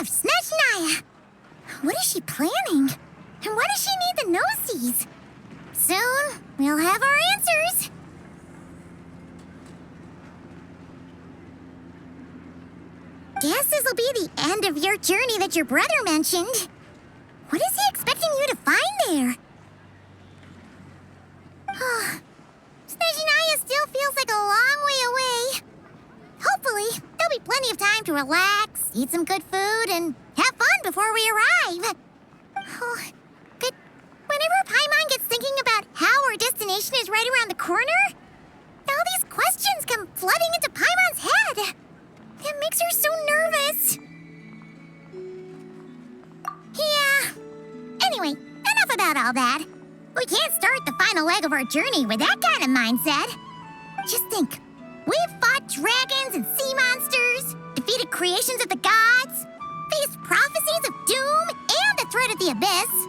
off, Snezhnaya! What is she planning? And why does she need the gnosies? Soon, we'll have our answers. Guess this'll be the end of your journey that your brother mentioned. What is he expecting you to find there? Snezhnaya still feels like a long way away. Hopefully, there'll be plenty of time to relax, eat some good food, and have fun before we arrive. But whenever Paimon gets thinking about how our destination is right around the corner, all these questions come flooding into Paimon's head. It makes her so nervous. Yeah. Anyway, enough about all that. We can't start the final leg of our journey with that kind of mindset. Just think. We've fought dragons and sea monsters, defeated creations of the gods, faced prophecies of doom and the threat of the abyss.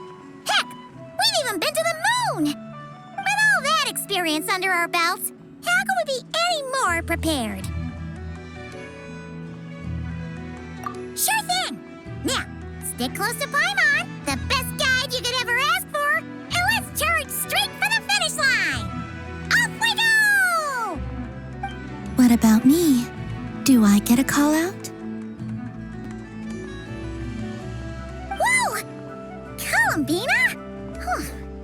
Heck, we've even been to the moon! With all that experience under our belts, how could we be any more prepared? Sure thing! Now, stick close to Paimon, the best guide you could ever ask for, and let's charge straight for the finish line! Off we go! What about me? Do I get a call out? Whoa! Columbina?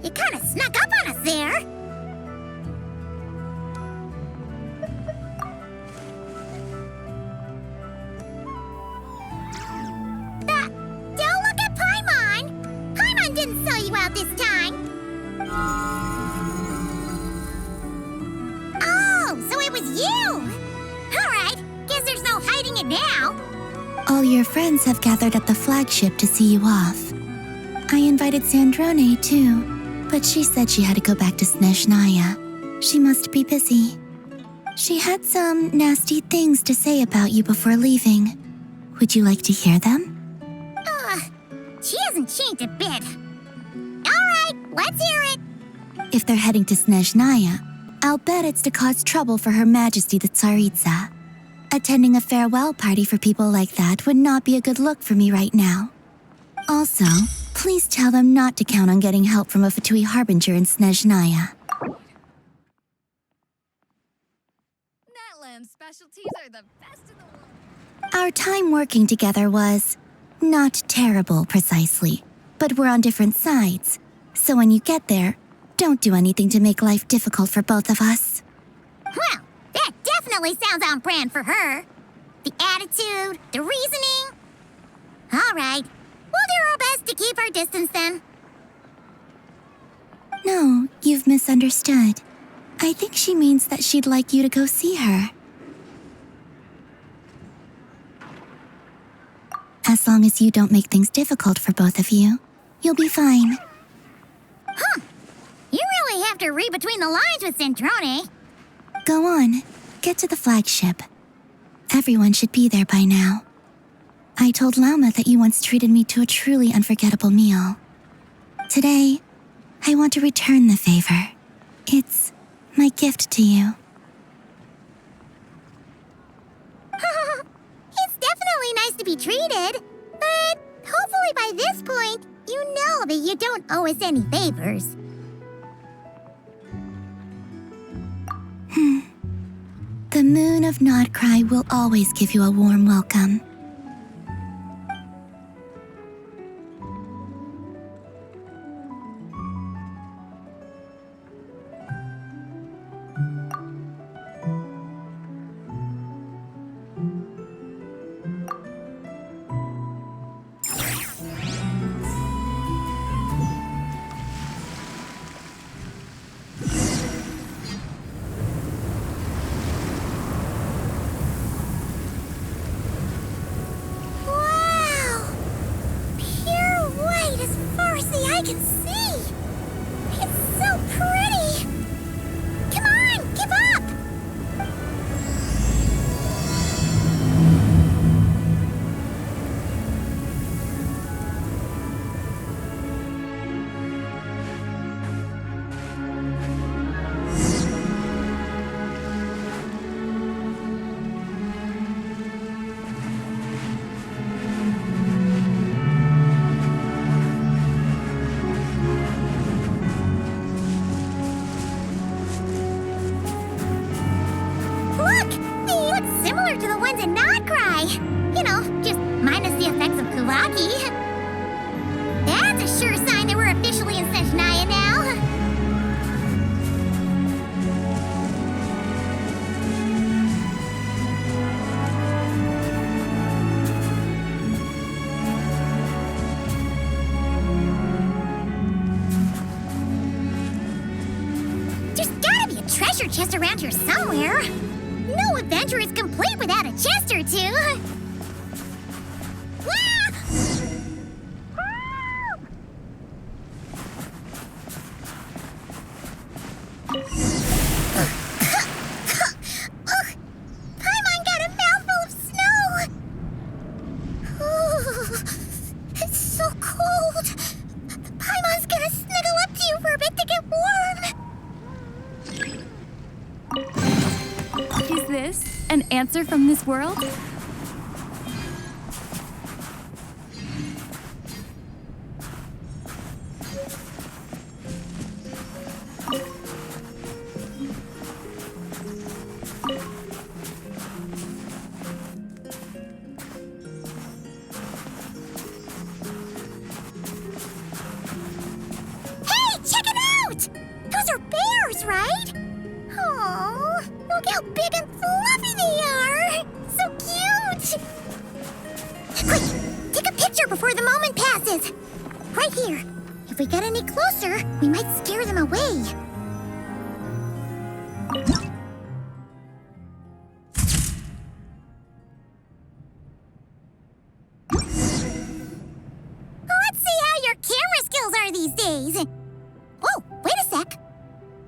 You kind of snuck up on us there. Don't look at Paimon! Paimon didn't sell you out this time. Oh, so it was you! All right, guess there's no hiding it now. All your friends have gathered at the flagship to see you off. I invited Sandrone too, but she said she had to go back to Snezhnaya. She must be busy. She had some nasty things to say about you before leaving. Would you like to hear them? She hasn't changed a bit. All right, let's hear it. If they're heading to Snezhnaya, I'll bet it's to cause trouble for Her Majesty the Tsaritsa. Attending a farewell party for people like that would not be a good look for me right now. Also, please tell them not to count on getting help from a Fatui Harbinger in Snezhnaya. Natland specialties are the best in the world. Our time working together was not terrible, precisely, but we're on different sides. So when you get there, don't do anything to make life difficult for both of us. Well, that definitely sounds on brand for her. The attitude, the reasoning. All right, we'll do our best to keep our distance then. No, you've misunderstood. I think she means that she'd like you to go see her. As long as you don't make things difficult for both of you, you'll be fine. You really have to read between the lines with Sandrone. Go on, get to the flagship. Everyone should be there by now. I told Lauma that you once treated me to a truly unforgettable meal. Today, I want to return the favor. It's my gift to you. It's definitely nice to be treated, but hopefully by this point, you know that you don't owe us any favors. The moon of Nodcry will always give you a warm welcome. I can see! It's so pretty! Come on, give up! lucky. That's a sure sign that we're officially in Snezhnaya now. There's gotta be a treasure chest around here somewhere. No adventure is complete without a chest or two. Paimon got a mouthful of snow. It's so cold. Paimon's gonna snuggle up to you for a bit to get warm. Is this an answer from this world? Hey, check it out! Those are bears, right? Oh, look how big and fluffy they are! So cute! Quick, take a picture before the moment passes. Right here. If we get any closer, we might scare them away. Let's see how your camera skills are these days. Oh, wait a sec.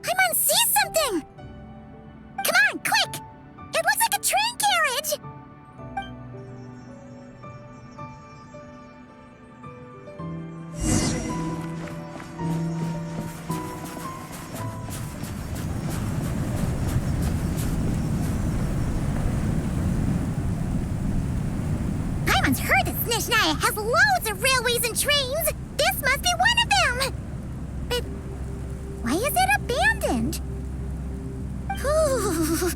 Paimon sees something. Come on, quick! It looks like a train carriage! Paimon's heard that Snezhnaya has loads of railways and trains. This must be one of them. But why is it abandoned? Ooh,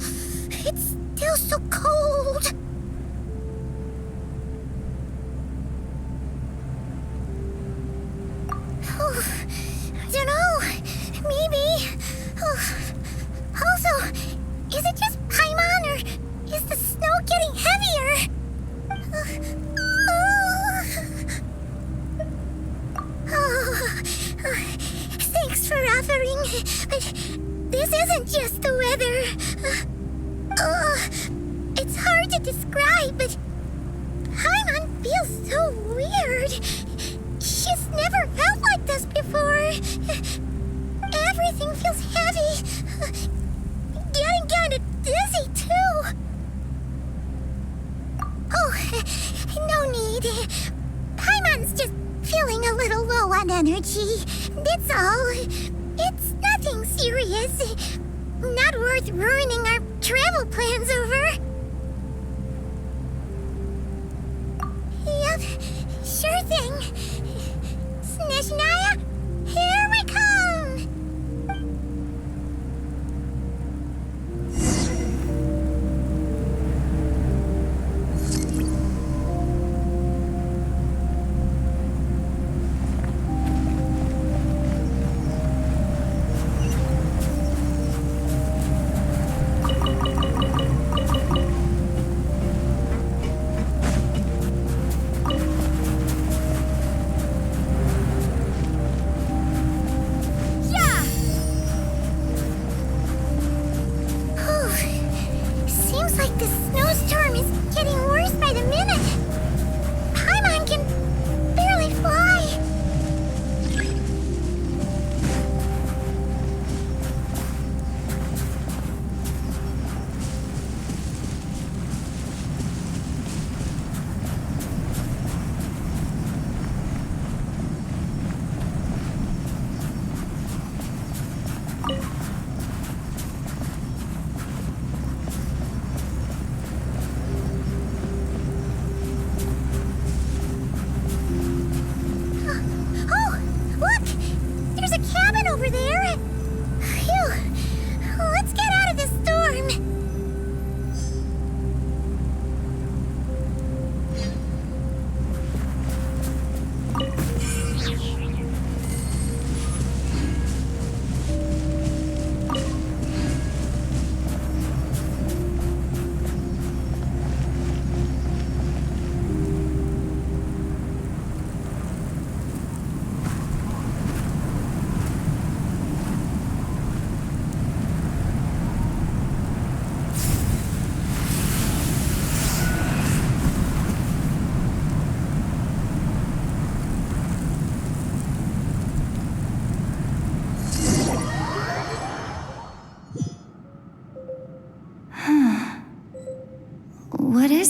it's still so cold. I don't know. Maybe. Also, is it just Paimon or is the snow getting heavier? Thanks for offering, but this isn't just the weather. It's hard to describe, but Paimon feels so weird. She's never felt like this before. Everything feels heavy. Getting kind of dizzy, too. Oh, no need. Paimon's just feeling a little low on energy. That's all. It's nothing serious. Not worth ruining our travel plans over. Yep, sure thing. Snezhnaya, here we come!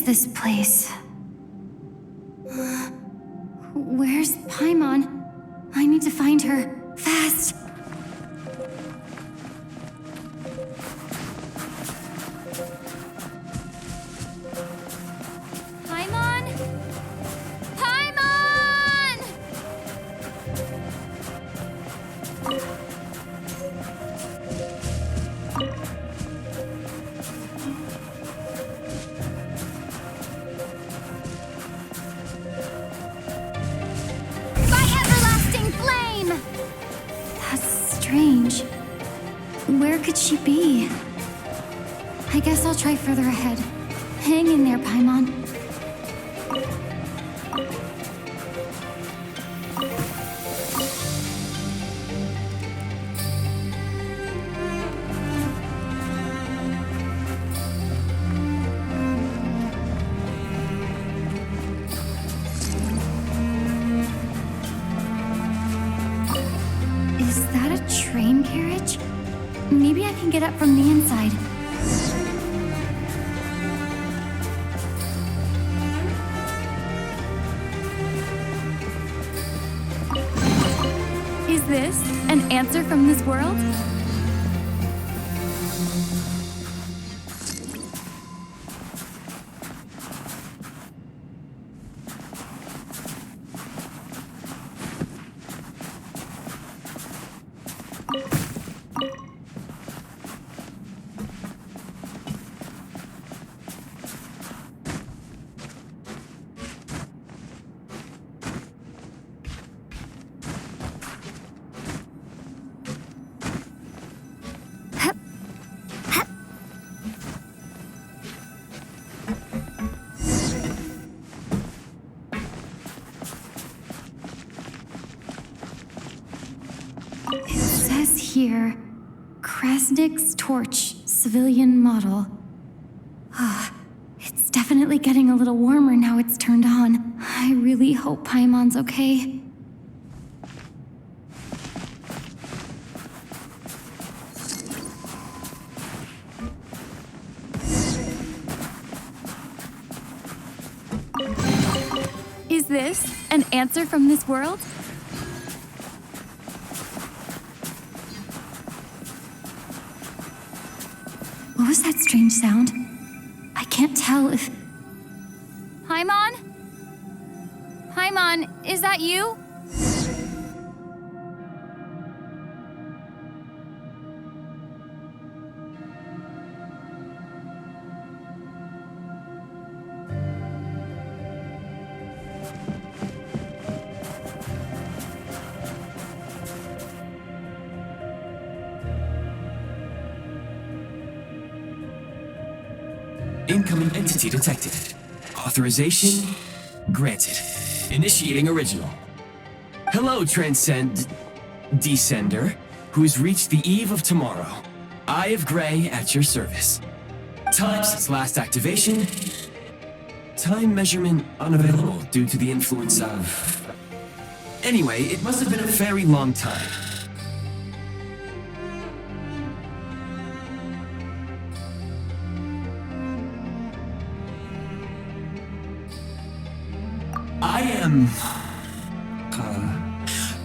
is this place? Where's Paimon? I need to find her. Fast! Paimon? Paimon! My everlasting flame! That's strange. Where could she be? I guess I'll try further ahead. Hang in there, Paimon. Is that a train carriage? Maybe I can get up from the inside. Is this an answer from this world? It says here, Krasnik's torch, civilian model. It's definitely getting a little warmer now it's turned on. I really hope Paimon's okay. Is this an answer from this world? What was that strange sound? I can't tell if... Paimon? Paimon, is that you? Incoming entity detected. Authorization granted. Initiating original. Hello, Descender, who's reached the eve of tomorrow. Eye of Grey at your service. Time since last activation. Time measurement unavailable due to the influence of... Anyway, it must have been a very long time.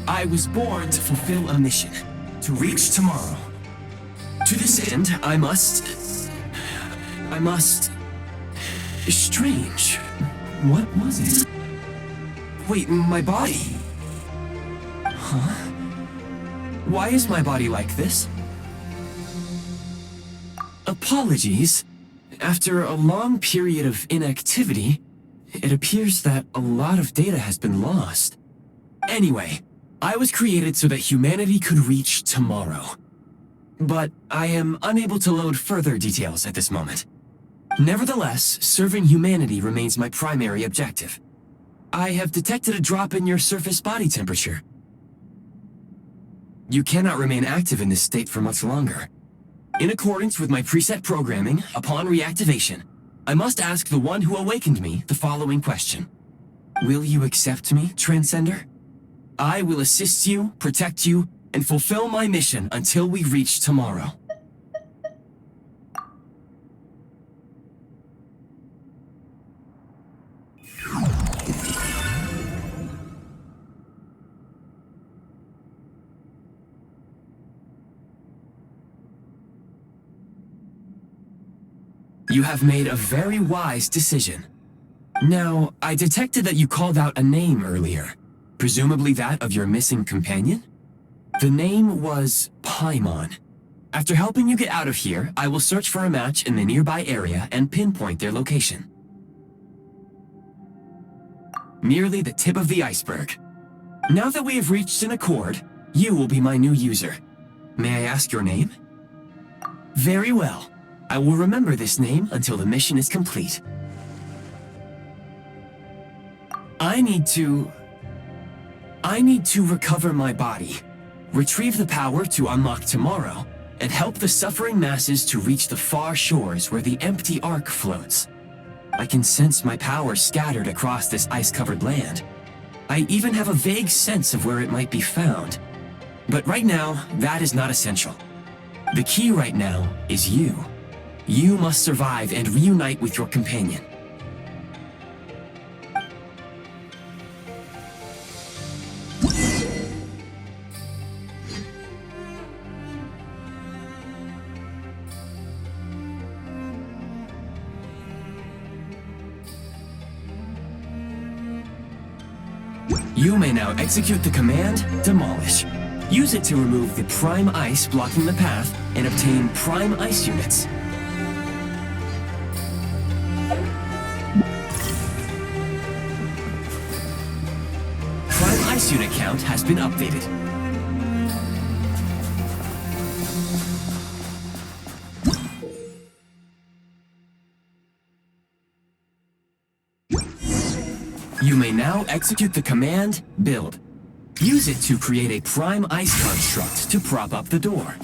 I was born to fulfill a mission, to reach tomorrow. To this end, I must... Strange. What was it? Wait, my body? Huh? Why is my body like this? Apologies. After a long period of inactivity, it appears that a lot of data has been lost. Anyway, I was created so that humanity could reach tomorrow. But I am unable to load further details at this moment. Nevertheless, serving humanity remains my primary objective. I have detected a drop in your surface body temperature. You cannot remain active in this state for much longer. In accordance with my preset programming, upon reactivation, I must ask the one who awakened me the following question. Will you accept me, Transcender? I will assist you, protect you, and fulfill my mission until we reach tomorrow. You have made a very wise decision. Now, I detected that you called out a name earlier, presumably that of your missing companion? The name was Paimon. After helping you get out of here, I will search for a match in the nearby area and pinpoint their location. Merely the tip of the iceberg. Now that we have reached an accord, you will be my new user. May I ask your name? Very well. I will remember this name until the mission is complete. I need to recover my body, retrieve the power to unlock tomorrow, and help the suffering masses to reach the far shores where the empty Ark floats. I can sense my power scattered across this ice-covered land. I even have a vague sense of where it might be found. But right now, that is not essential. The key right now is you. You must survive and reunite with your companion. You may now execute the command, Demolish. Use it to remove the prime ice blocking the path and obtain prime ice units. Prime ice unit count has been updated. You may now execute the command, Build. Use it to create a prime ice construct to prop up the door.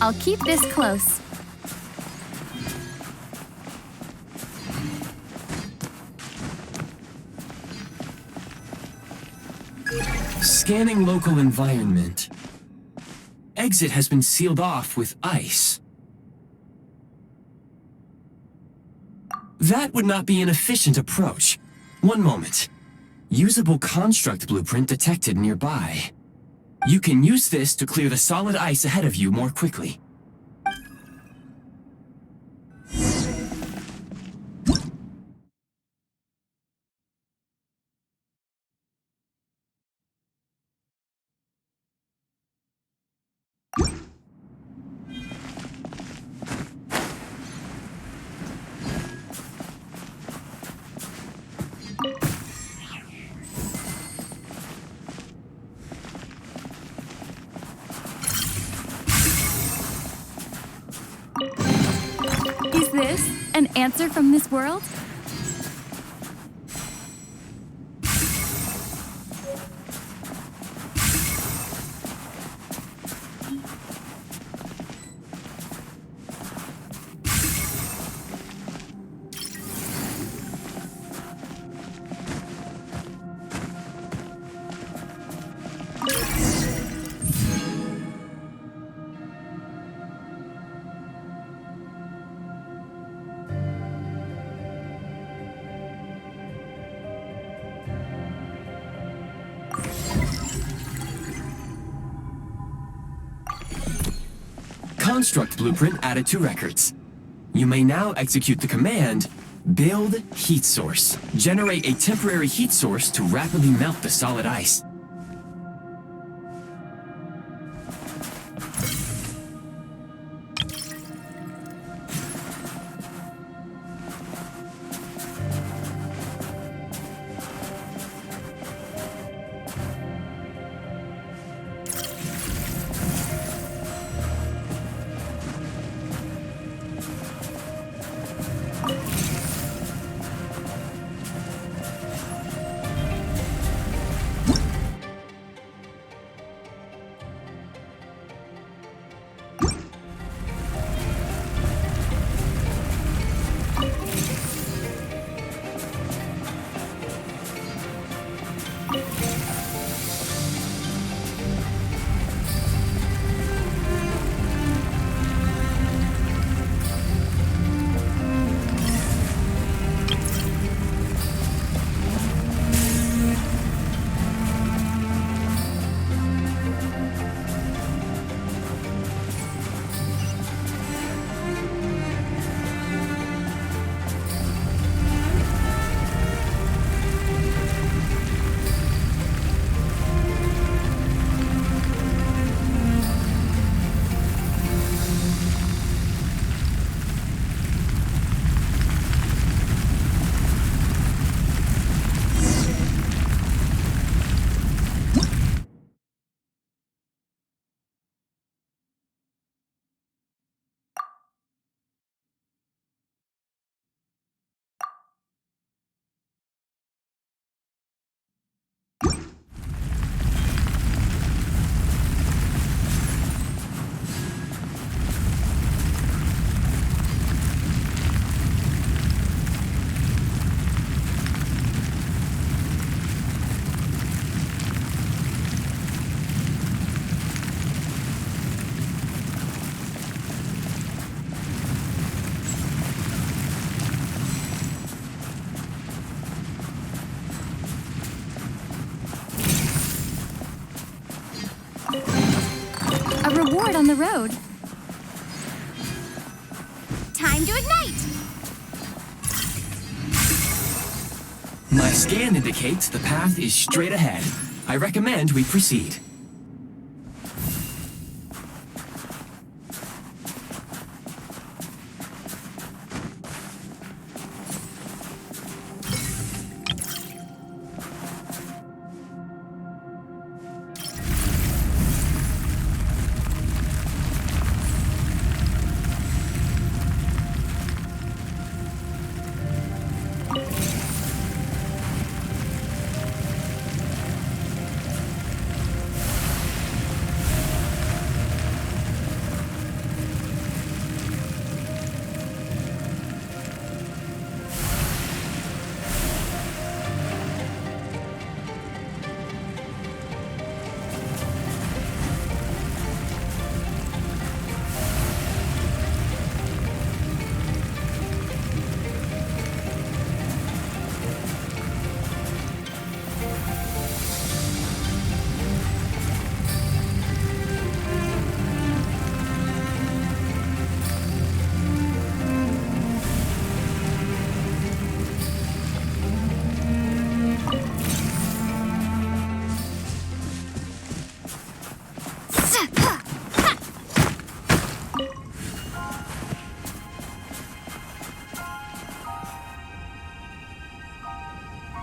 I'll keep this close. Scanning local environment. Exit has been sealed off with ice. That would not be an efficient approach. One moment. Usable construct blueprint detected nearby. You can use this to clear the solid ice ahead of you more quickly. An answer from this world? Construct blueprint added to records. You may now execute the command, build heat source. Generate a temporary heat source to rapidly melt the solid ice. A reward on the road. Time to ignite! My scan indicates the path is straight ahead. I recommend we proceed.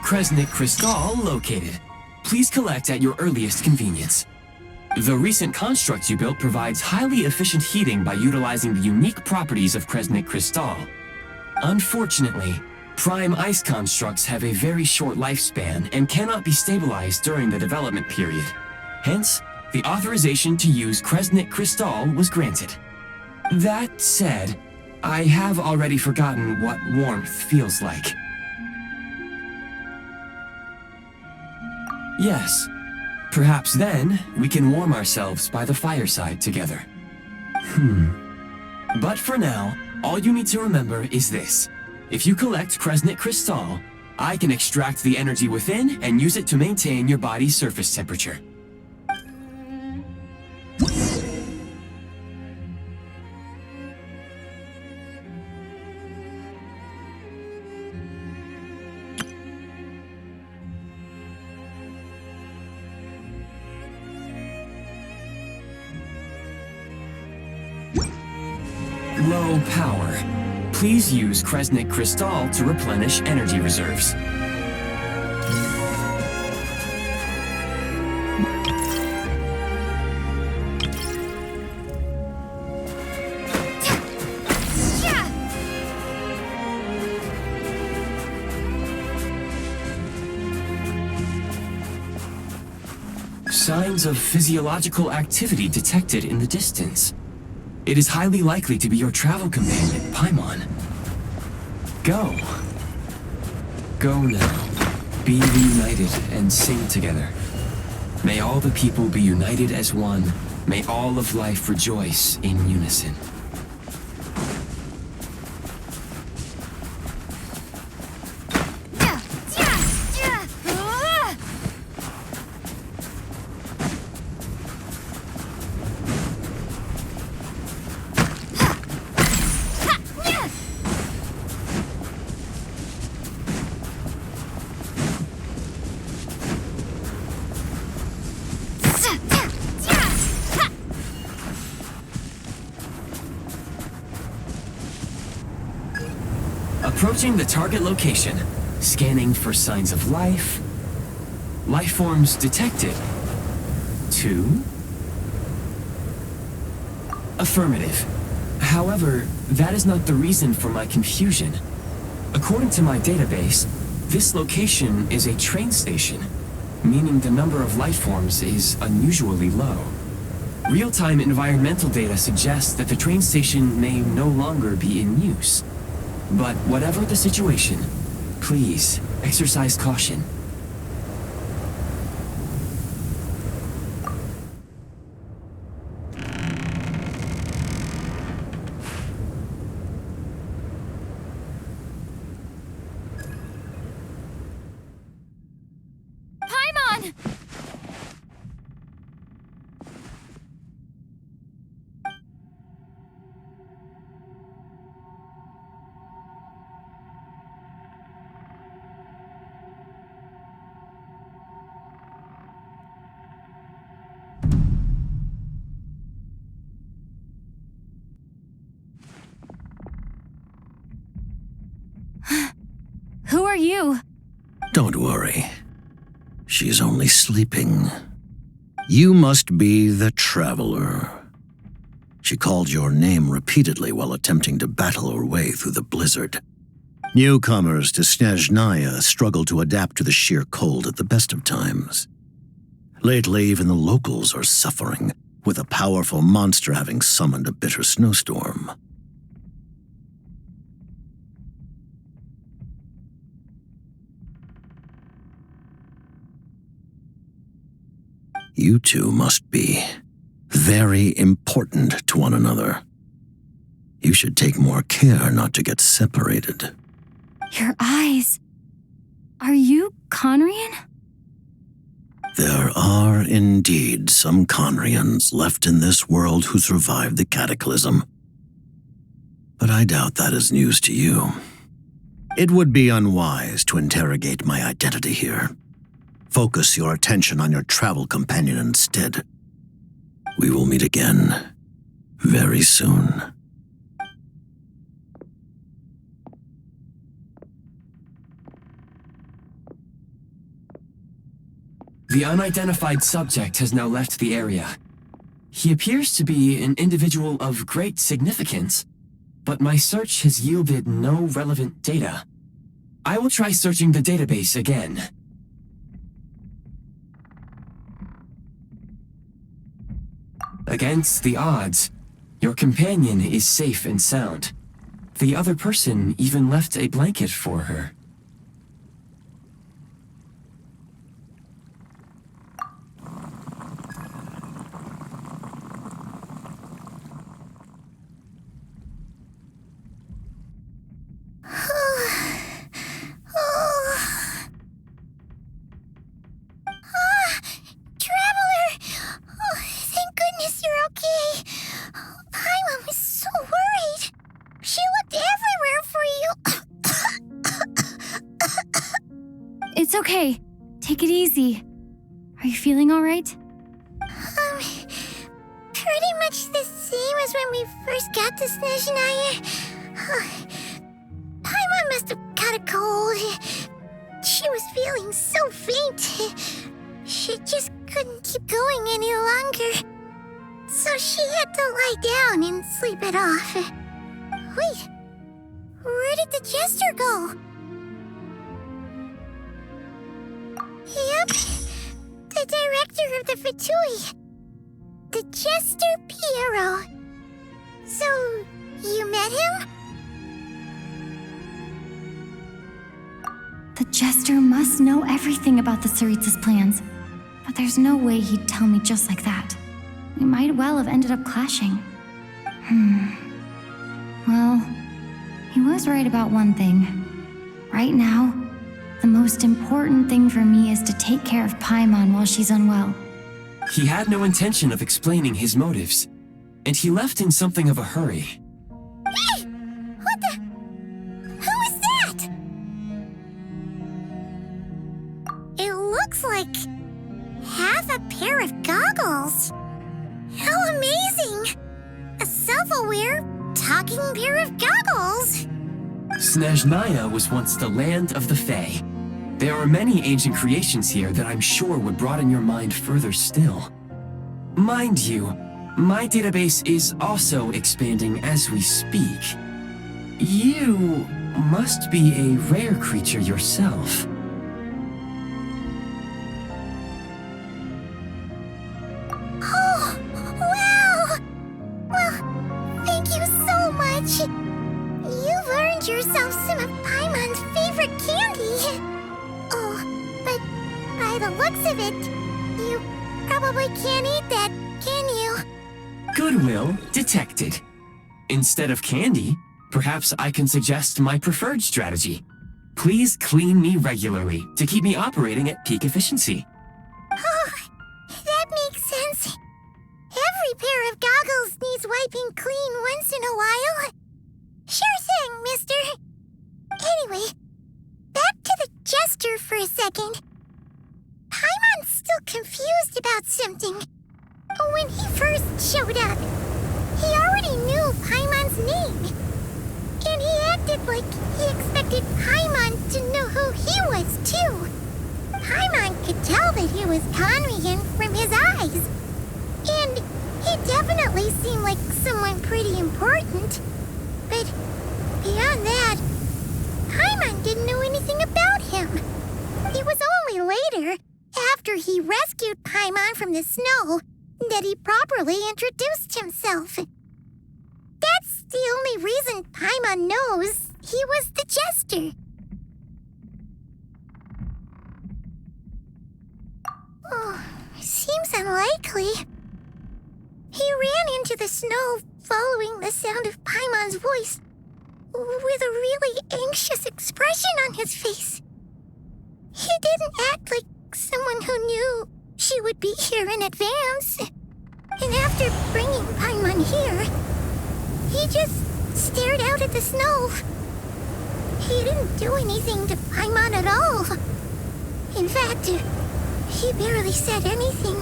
Kresnik Crystal located. Please collect at your earliest convenience. The recent construct you built provides highly efficient heating by utilizing the unique properties of Kresnik Crystal. Unfortunately, prime ice constructs have a very short lifespan and cannot be stabilized during the development period. Hence, the authorization to use Kresnit Crystal was granted. That said, I have already forgotten what warmth feels like. Yes, perhaps then we can warm ourselves by the fireside together. But for now, all you need to remember is this. If you collect Kresnit Crystal, I can extract the energy within and use it to maintain your body's surface temperature. Low power. Please use Kresnit Crystal to replenish energy reserves. Signs of physiological activity detected in the distance. It is highly likely to be your travel companion, Paimon. Go. Go now. Be reunited and sing together. May all the people be united as one. May all of life rejoice in unison. Approaching the target location, scanning for signs of life. Life forms detected. 2. Affirmative. However, that is not the reason for my confusion. According to my database, this location is a train station, meaning the number of life forms is unusually low. Real-time environmental data suggests that the train station may no longer be in use. But whatever the situation, please exercise caution. Paimon! Who are you? Don't worry. She's only sleeping. You must be the Traveler. She called your name repeatedly while attempting to battle her way through the blizzard. Newcomers to Snezhnaya struggle to adapt to the sheer cold at the best of times. Lately, even the locals are suffering, with a powerful monster having summoned a bitter snowstorm. You two must be very important to one another. You should take more care not to get separated. Your eyes. Are you Conrian? There are indeed some Conrians left in this world who survived the cataclysm. But I doubt that is news to you. It would be unwise to interrogate my identity here. Focus your attention on your travel companion instead. We will meet again very soon. The unidentified subject has now left the area. He appears to be an individual of great significance. but my search has yielded no relevant data. I will try searching the database again. Against the odds, your companion is safe and sound. The other person even left a blanket for her. It's okay. Take it easy. Are you feeling all right? Pretty much the same as when we first got to Snezhnaya. Paimon must have got a cold. She was feeling so faint. She just couldn't keep going any longer. So she had to lie down and sleep it off. Wait, where did the jester go? Yep, the director of the Fatui. The Jester Piero. So, you met him? The Jester must know everything about the Tsaritsa's plans. But there's no way he'd tell me just like that. We might well have ended up clashing. Well, he was right about one thing. Right now, the most important thing for me is to take care of Paimon while she's unwell. He had no intention of explaining his motives, and he left in something of a hurry. Hey! What the? Who is that? It looks like half a pair of goggles. How amazing! A self-aware, talking pair of goggles. Snezhnaya was once the land of the Fae. There are many ancient creations here that I'm sure would broaden your mind further still. Mind you, my database is also expanding as we speak. You must be a rare creature yourself. Oh, wow! Well, thank you so much. You've earned yourself some of Paimon's favorite candy. Oh, but by the looks of it, you probably can't eat that, can you? Goodwill detected. Instead of candy, perhaps I can suggest my preferred strategy. Please clean me regularly to keep me operating at peak efficiency. Oh, that makes sense. Every pair of goggles needs wiping clean once in a while. Sure thing, mister. Anyway, back to the Jester for a second. Paimon's still confused about something. When he first showed up, he already knew Paimon's name. And he acted like he expected Paimon to know who he was, too. Paimon could tell that he was Conrian from his eyes. And he definitely seemed like someone pretty important. But beyond that, Paimon didn't know anything about him. It was only later, after he rescued Paimon from the snow, that he properly introduced himself. That's the only reason Paimon knows he was the Jester. Oh, seems unlikely. He ran into the snow following the sound of Paimon's voice, with a really anxious expression on his face. He didn't act like someone who knew she would be here in advance. And after bringing Paimon here, he just stared out at the snow. He didn't do anything to Paimon at all. In fact, he barely said anything.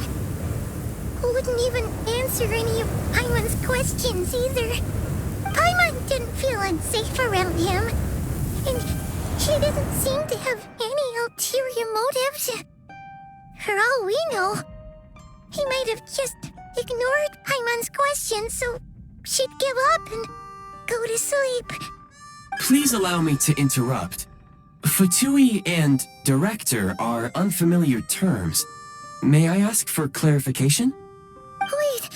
Wouldn't even answer any of Paimon's questions either. Paimon didn't feel unsafe around him, and she didn't seem to have any ulterior motives. For all we know, he might have just ignored Paimon's questions so she'd give up and go to sleep. Please allow me to interrupt. Fatui and director are unfamiliar terms. May I ask for clarification? Wait,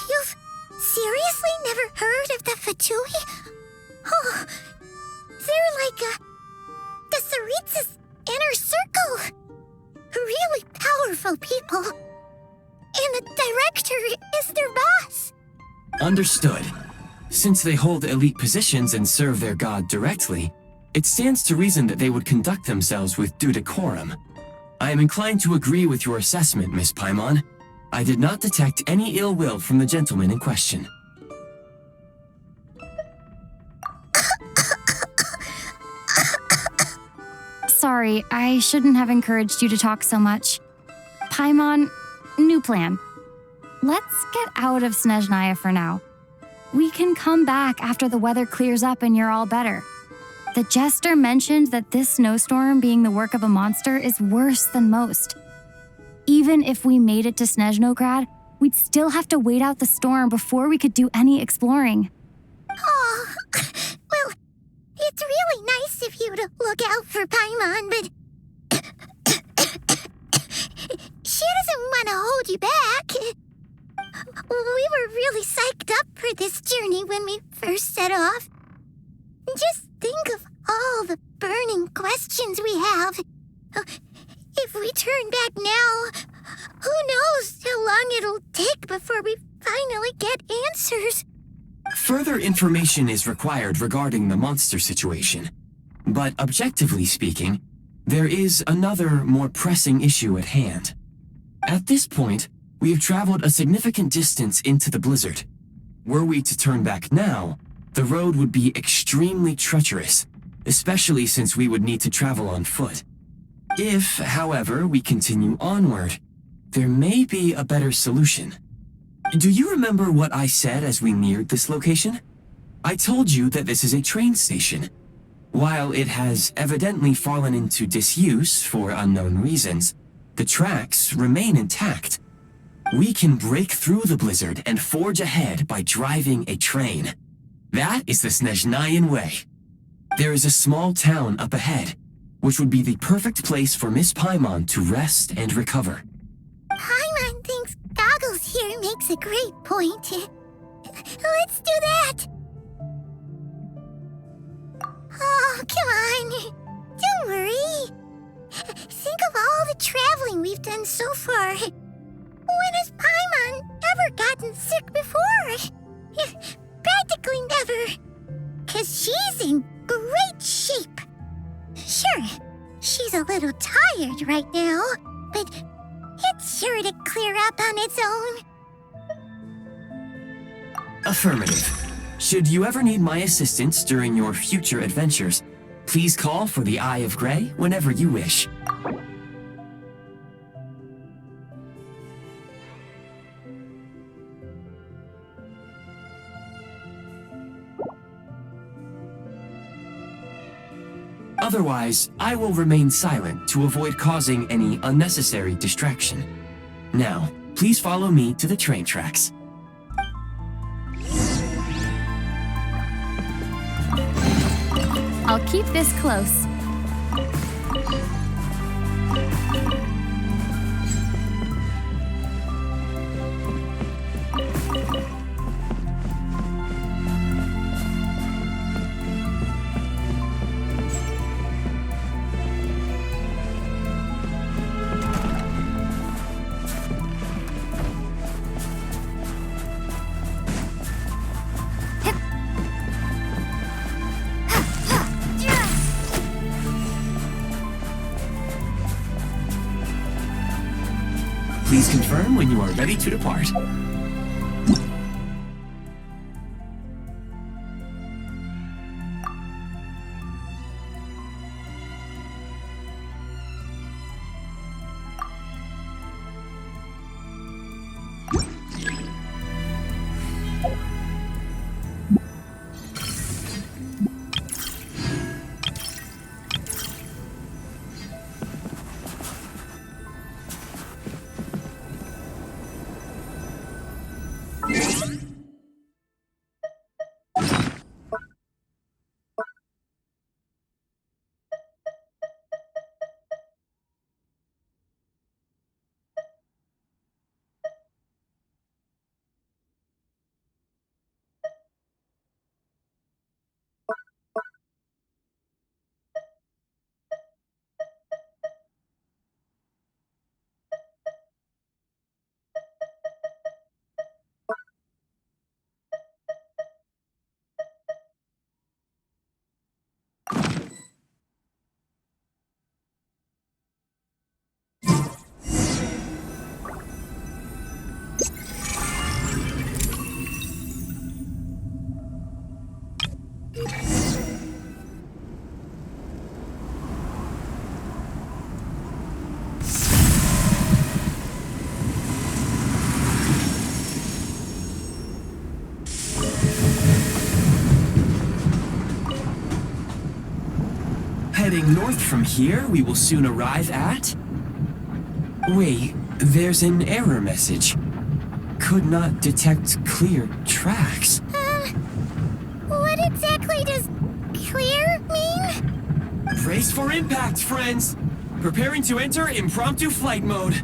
you've seriously never heard of the Fatui? Oh, they're like the Tsarits's inner circle. Really powerful people. And the director is their boss. Understood. Since they hold elite positions and serve their god directly, it stands to reason that they would conduct themselves with due decorum. I am inclined to agree with your assessment, Miss Paimon. I did not detect any ill will from the gentleman in question. Sorry, I shouldn't have encouraged you to talk so much. Paimon, new plan. Let's get out of Snezhnaya for now. We can come back after the weather clears up and you're all better. The jester mentioned that this snowstorm being the work of a monster is worse than most. Even if we made it to Snezhnograd, we'd still have to wait out the storm before we could do any exploring. Oh, well, it's really nice of you to look out for Paimon, but she doesn't want to hold you back. We were really psyched up for this journey when we first set off. Just think of all the burning questions we have. If we turn back now, who knows how long it'll take before we finally get answers. Further information is required regarding the monster situation. But objectively speaking, there is another, more pressing issue at hand. At this point, we have traveled a significant distance into the blizzard. Were we to turn back now, the road would be extremely treacherous, especially since we would need to travel on foot. If, however, we continue onward, there may be a better solution. Do you remember what I said as we neared this location? I told you that this is a train station. While it has evidently fallen into disuse for unknown reasons, the tracks remain intact. We can break through the blizzard and forge ahead by driving a train. That is the Snezhnayan way. There is a small town up ahead, which would be the perfect place for Miss Paimon to rest and recover. Paimon thinks Goggles here makes a great point. Let's do that. Oh, come on. Don't worry. Think of all the traveling we've done so far. When has Paimon ever gotten sick before? Practically never. 'Cause she's in great shape. Sure, she's a little tired right now, but it's sure to clear up on its own. Affirmative. Should you ever need my assistance during your future adventures, please call for the Eye of Grey whenever you wish. Otherwise, I will remain silent to avoid causing any unnecessary distraction. Now, please follow me to the train tracks. I'll keep this close. Please confirm when you are ready to depart. heading north from here, we will soon arrive at... Wait, there's an error message. Could not detect clear tracks. What exactly does clear mean? Brace for impact, friends! Preparing to enter impromptu flight mode.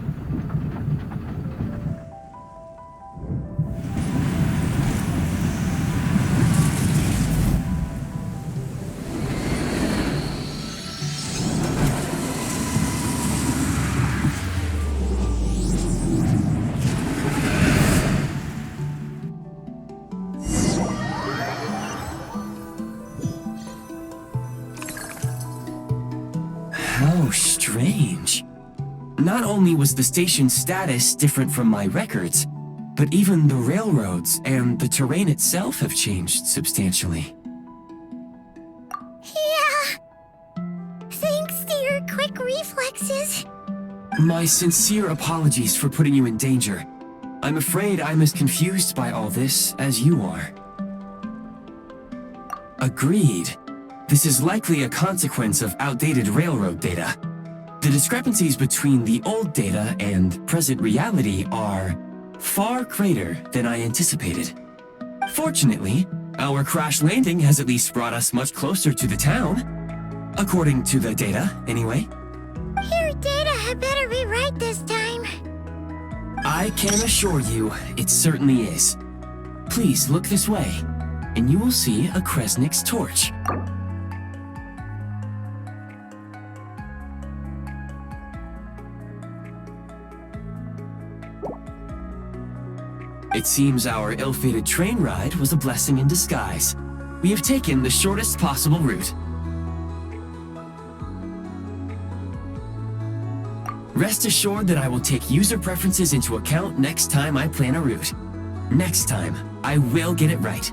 How strange. Not only was the station's status different from my records, but even the railroads and the terrain itself have changed substantially. Yeah. Thanks to your quick reflexes. My sincere apologies for putting you in danger. I'm afraid I'm as confused by all this as you are. Agreed. This is likely a consequence of outdated railroad data. The discrepancies between the old data and present reality are far greater than I anticipated. Fortunately, our crash landing has at least brought us much closer to the town. According to the data, anyway. Your data had better be right this time. I can assure you, it certainly is. Please look this way, and you will see a Kresnik's torch. It seems our ill-fated train ride was a blessing in disguise. We have taken the shortest possible route. Rest assured that I will take user preferences into account next time I plan a route. Next time, I will get it right.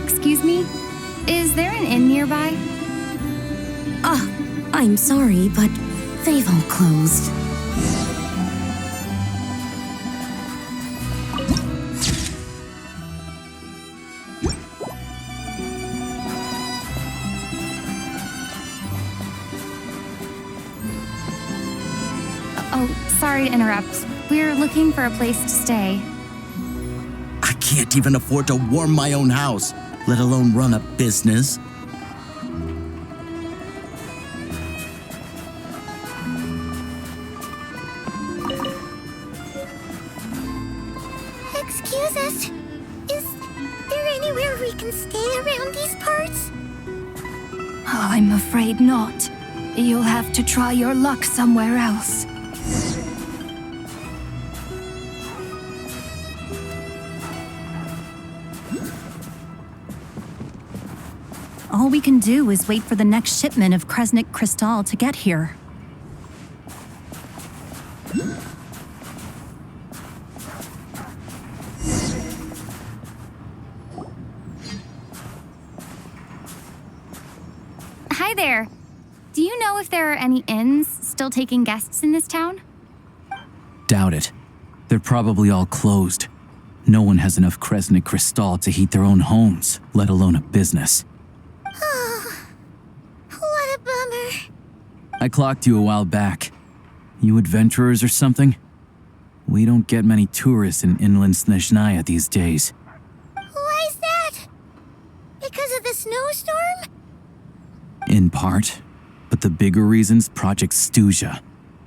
Excuse me? Is there an inn nearby? I'm sorry, but they've all closed. Oh, sorry to interrupt. We're looking for a place to stay. I can't even afford to warm my own house, let alone run a business. Excuse us. Is there anywhere we can stay around these parts? I'm afraid not. You'll have to try your luck somewhere else. All we can do is wait for the next shipment of Kresnik Crystal to get here. Hi there. Do you know if there are any inns still taking guests in this town? Doubt it. They're probably all closed. No one has enough Kresnik Crystal to heat their own homes, let alone a business. What a bummer. I clocked you a while back. You adventurers or something? We don't get many tourists in inland Snezhnaya these days. Why is that? Because of the snowstorm? In part. But the bigger reason's Project Stuja.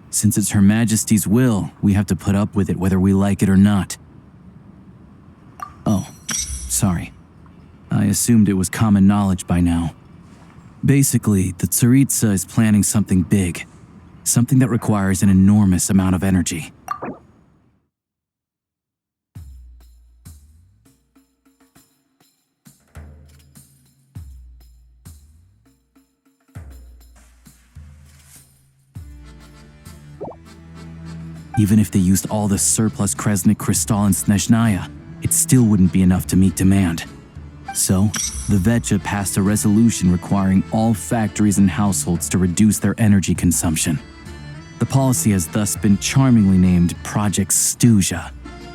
Since it's Her Majesty's will, we have to put up with it whether we like it or not. Oh, sorry. I assumed it was common knowledge by now. Basically, the Tsaritsa is planning something big. Something that requires an enormous amount of energy. Even if they used all the surplus Kresnik Crystal in Snezhnaya, it still wouldn't be enough to meet demand. So, the Vecha passed a resolution requiring all factories and households to reduce their energy consumption. The policy has thus been charmingly named Project Stuja,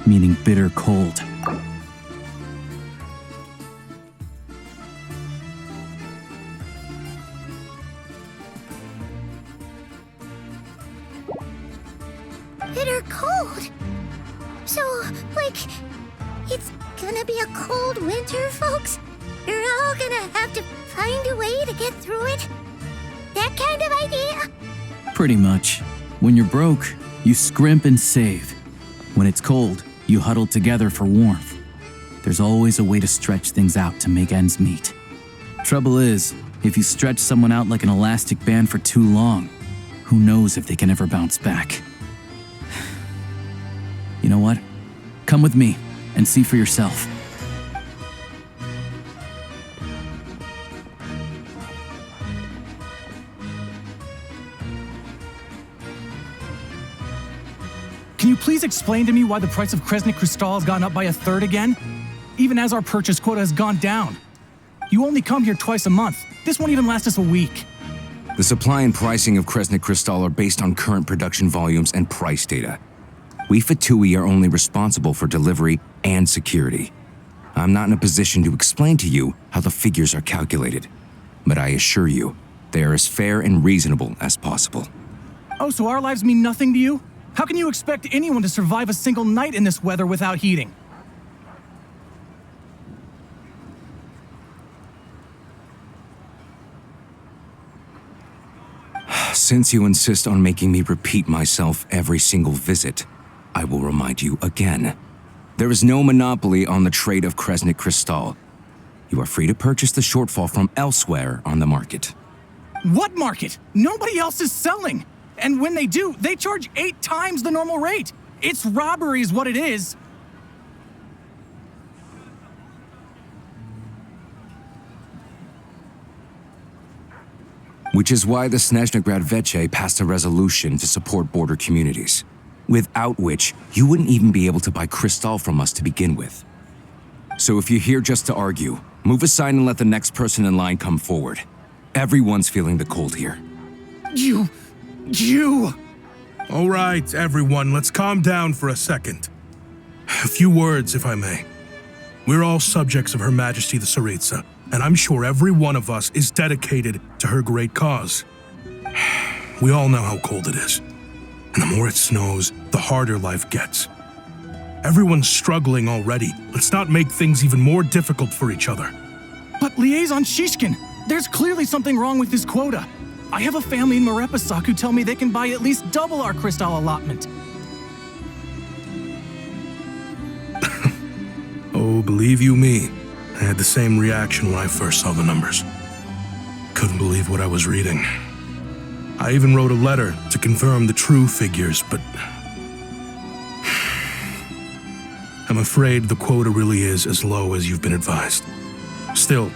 meaning bitter cold. Bitter cold. So, like, it's gonna be a cold winter, folks? You're all gonna have to find a way to get through it? That kind of idea? Pretty much. When you're broke, you scrimp and save. When it's cold, you huddle together for warmth. There's always a way to stretch things out to make ends meet. Trouble is, if you stretch someone out like an elastic band for too long, who knows if they can ever bounce back. You know what? Come with me and see for yourself. Can you please explain to me why the price of Kresnik Crystal has gone up by 1/3 again? Even as our purchase quota has gone down. You only come here twice a month. This won't even last us a week. The supply and pricing of Kresnik Crystal are based on current production volumes and price data. We Fatui are only responsible for delivery and security. I'm not in a position to explain to you how the figures are calculated, but I assure you, they are as fair and reasonable as possible. Oh, so our lives mean nothing to you? How can you expect anyone to survive a single night in this weather without heating? Since you insist on making me repeat myself every single visit, I will remind you again. There is no monopoly on the trade of Kresnik Crystal. You are free to purchase the shortfall from elsewhere on the market. What market? Nobody else is selling. And when they do, they charge 8 times the normal rate. It's robbery is what it is. Which is why the Snezhnegrad Veche passed a resolution to support border communities, without which you wouldn't even be able to buy crystal from us to begin with. So if you're here just to argue, move aside and let the next person in line come forward. Everyone's feeling the cold here. You... All right, everyone, let's calm down for a second. A few words, if I may. We're all subjects of Her Majesty the Tsaritsa, and I'm sure every one of us is dedicated to her great cause. We all know how cold it is, and the more it snows, the harder life gets. Everyone's struggling already. Let's not make things even more difficult for each other. But Liaison Shishkin, there's clearly something wrong with this quota. I have a family in Marepasak who tell me they can buy at least double our crystal allotment. Oh, believe you me, I had the same reaction when I first saw the numbers. Couldn't believe what I was reading. I even wrote a letter to confirm the true figures, but I'm afraid the quota really is as low as you've been advised. Still,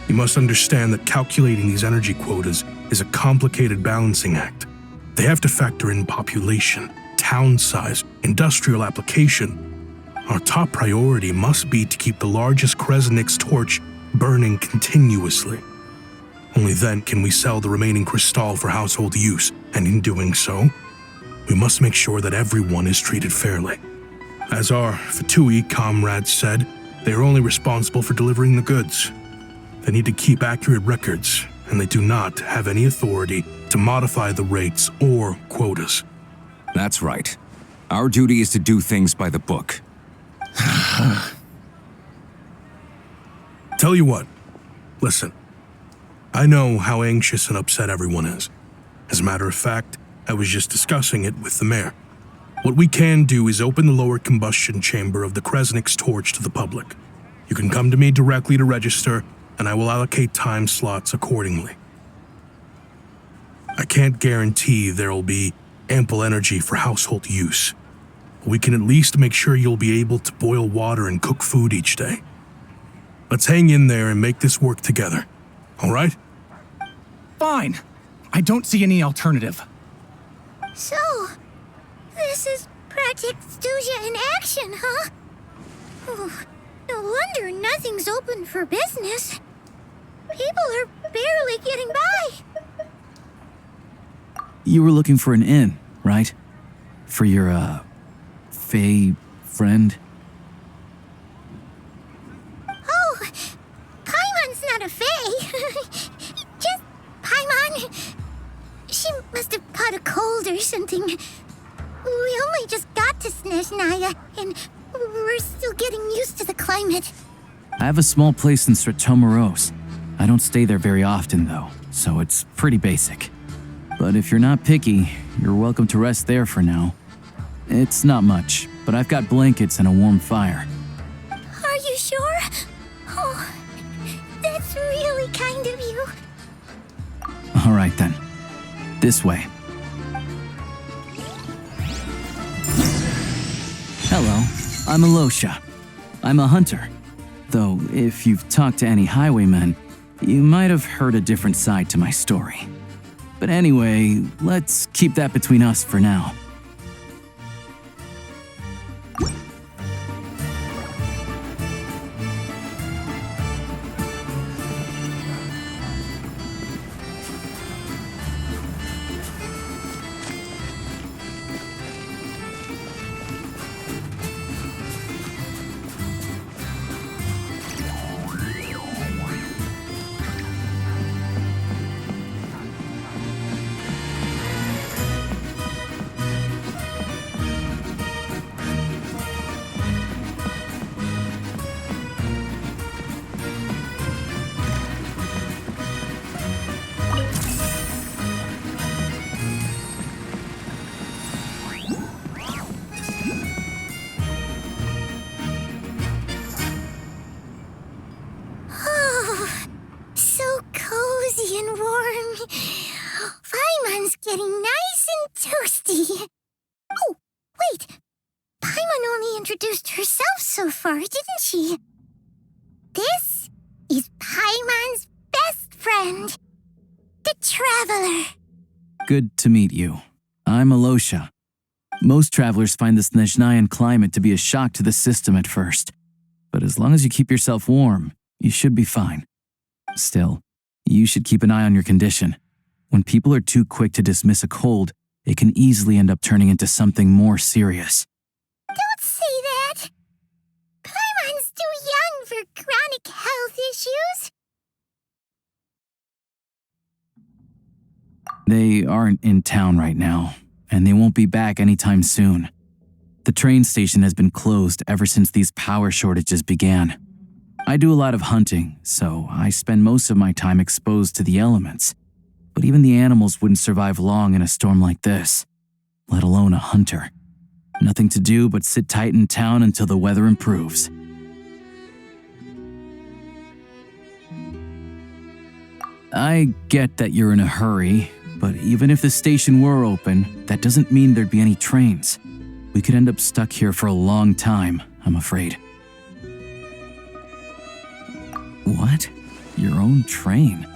you must understand that calculating these energy quotas is a complicated balancing act. They have to factor in population, town size, industrial application. Our top priority must be to keep the largest Kresnik's torch burning continuously. Only then can we sell the remaining crystal for household use, and in doing so, we must make sure that everyone is treated fairly. As our Fatui comrades said, they are only responsible for delivering the goods. They need to keep accurate records, and they do not have any authority to modify the rates or quotas. That's right. Our duty is to do things by the book. Tell you what, listen. I know how anxious and upset everyone is. As a matter of fact, I was just discussing it with the mayor. What we can do is open the lower combustion chamber of the Kresnik's torch to the public. You can come to me directly to register, and I will allocate time slots accordingly. I can't guarantee there will be ample energy for household use. We can at least make sure you'll be able to boil water and cook food each day. Let's hang in there and make this work together, all right? Fine. I don't see any alternative. So, this is Project Studia in action, huh? Oh, no wonder nothing's open for business. People are barely getting by. You were looking for an inn, right? For your, Fae friend? Oh, Paimon's not a Fae. Just Paimon. She must have caught a cold or something. We only just got to Snezhnaya, and we're still getting used to the climate. I have a small place in Stratomoros. I don't stay there very often, though, so it's pretty basic. But if you're not picky, you're welcome to rest there for now. It's not much, but I've got blankets and a warm fire. Are you sure? Oh, that's really kind of you. All right, then. This way. Hello, I'm Alosha. I'm a hunter. Though, if you've talked to any highwaymen, you might have heard a different side to my story. But anyway, let's keep that between us for now. Getting nice and toasty. Oh, wait. Paimon only introduced herself so far, didn't she? This is Paimon's best friend, the Traveler. Good to meet you. I'm Alosha. Most travelers find the Snezhnayan climate to be a shock to the system at first. But as long as you keep yourself warm, you should be fine. Still, you should keep an eye on your condition. When people are too quick to dismiss a cold, it can easily end up turning into something more serious. Don't say that! Paimon's too young for chronic health issues. They aren't in town right now, and they won't be back anytime soon. The train station has been closed ever since these power shortages began. I do a lot of hunting, so I spend most of my time exposed to the elements. But even the animals wouldn't survive long in a storm like this, let alone a hunter. Nothing to do but sit tight in town until the weather improves. I get that you're in a hurry, but even if the station were open, that doesn't mean there'd be any trains. We could end up stuck here for a long time, I'm afraid. What? Your own train?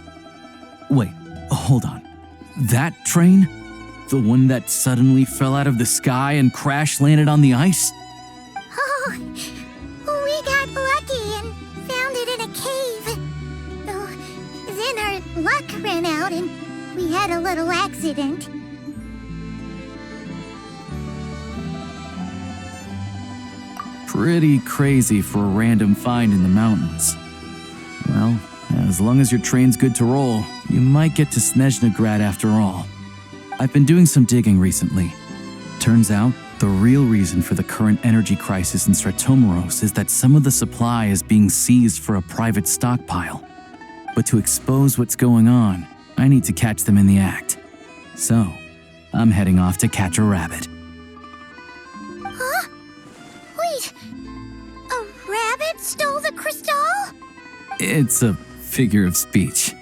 Wait. Hold on. That train? The one that suddenly fell out of the sky and crash-landed on the ice? Oh, we got lucky and found it in a cave. Oh, then our luck ran out and we had a little accident. Pretty crazy for a random find in the mountains. Well, as long as your train's good to roll, you might get to Snezhnograd after all. I've been doing some digging recently. Turns out, the real reason for the current energy crisis in Stratomoros is that some of the supply is being seized for a private stockpile. But to expose what's going on, I need to catch them in the act. So, I'm heading off to catch a rabbit. Huh? Wait, a rabbit stole the crystal? It's a figure of speech.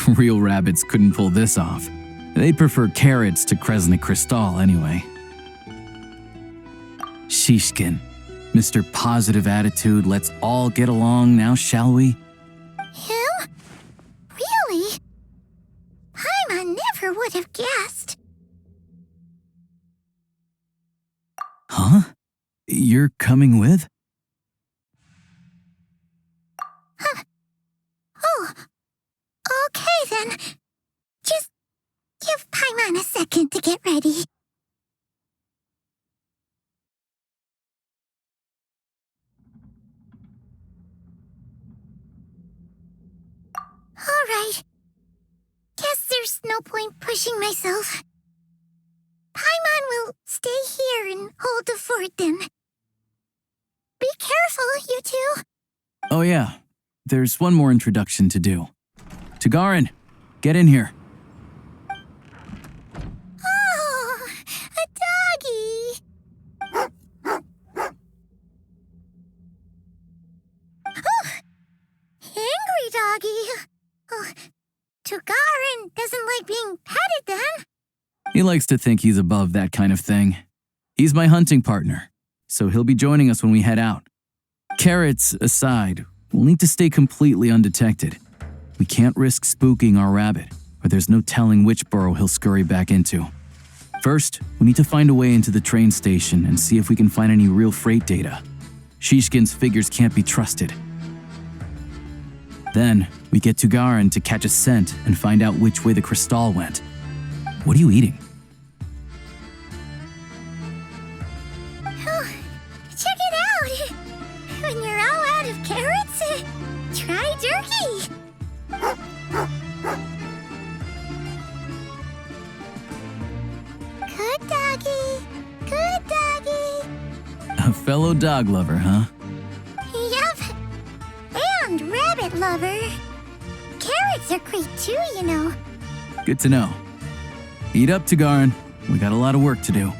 Real rabbits couldn't pull this off. They'd prefer carrots to Kresnik Crystal anyway. Shishkin, Mr. Positive Attitude, let's all get along now, shall we? Him? Really? Paimon never would have guessed. Huh? You're coming with? Oh, okay then. Just give Paimon a second to get ready. All right. Guess there's no point pushing myself. Paimon will stay here and hold the fort then. Be careful, you two. Oh yeah, there's one more introduction to do. Tagarin, get in here. Oh, a doggy. Oh, angry doggy. Oh, Tagarin doesn't like being petted then. He likes to think he's above that kind of thing. He's my hunting partner, so he'll be joining us when we head out. Carrots aside, we'll need to stay completely undetected. We can't risk spooking our rabbit, or there's no telling which burrow he'll scurry back into. First, we need to find a way into the train station and see if we can find any real freight data. Shishkin's figures can't be trusted. Then, we get Tugarin to catch a scent and find out which way the crystal went. What are you eating? Oh, check it out. When you're all out of carrots, try jerky. Good doggy. Good doggy. A fellow dog lover, huh? Yup. And rabbit lover. Carrots are great too, you know. Good to know. Eat up, Tugarin. We got a lot of work to do.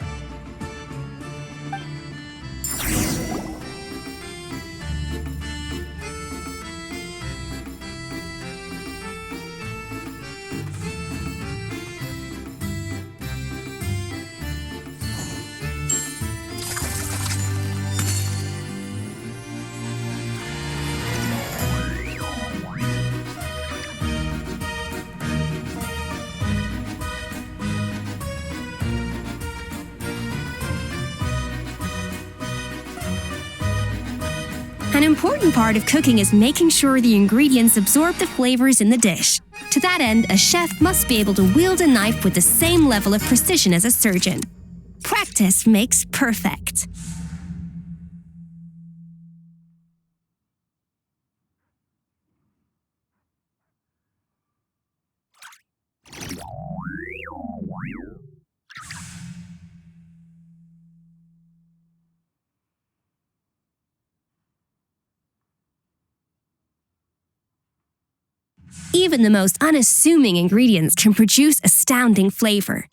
An important part of cooking is making sure the ingredients absorb the flavors in the dish. To that end, a chef must be able to wield a knife with the same level of precision as a surgeon. Practice makes perfect. Even the most unassuming ingredients can produce astounding flavor.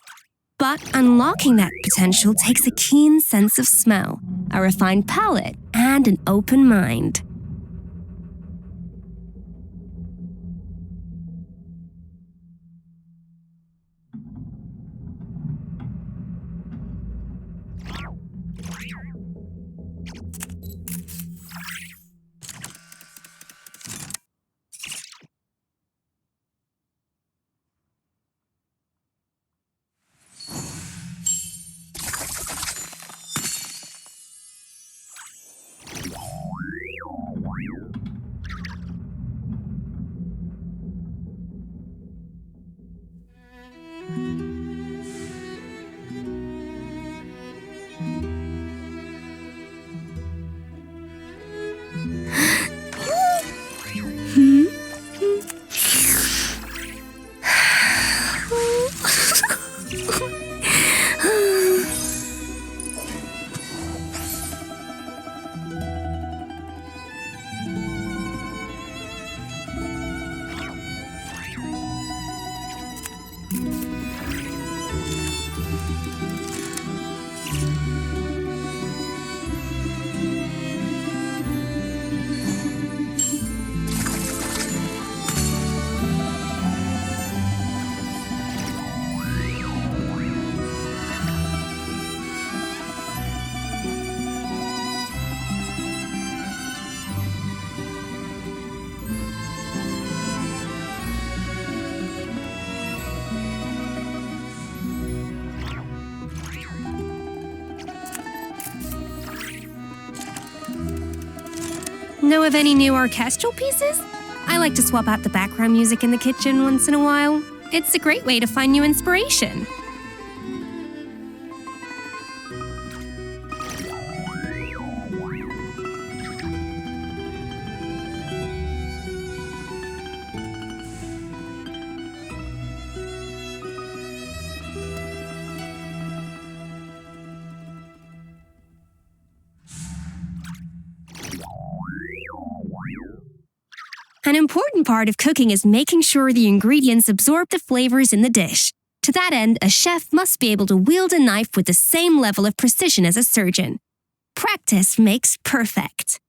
But unlocking that potential takes a keen sense of smell, a refined palate, and an open mind. Know of any new orchestral pieces? I like to swap out the background music in the kitchen once in a while. It's a great way to find new inspiration. An important part of cooking is making sure the ingredients absorb the flavors in the dish. To that end, a chef must be able to wield a knife with the same level of precision as a surgeon. Practice makes perfect.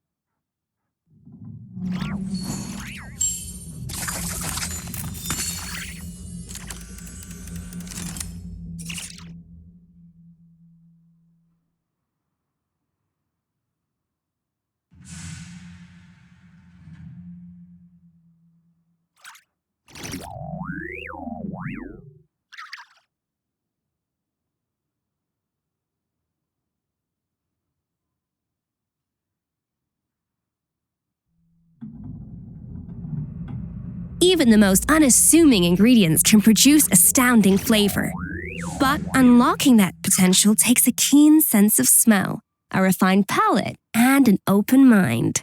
Even the most unassuming ingredients can produce astounding flavor. But unlocking that potential takes a keen sense of smell, a refined palate, and an open mind.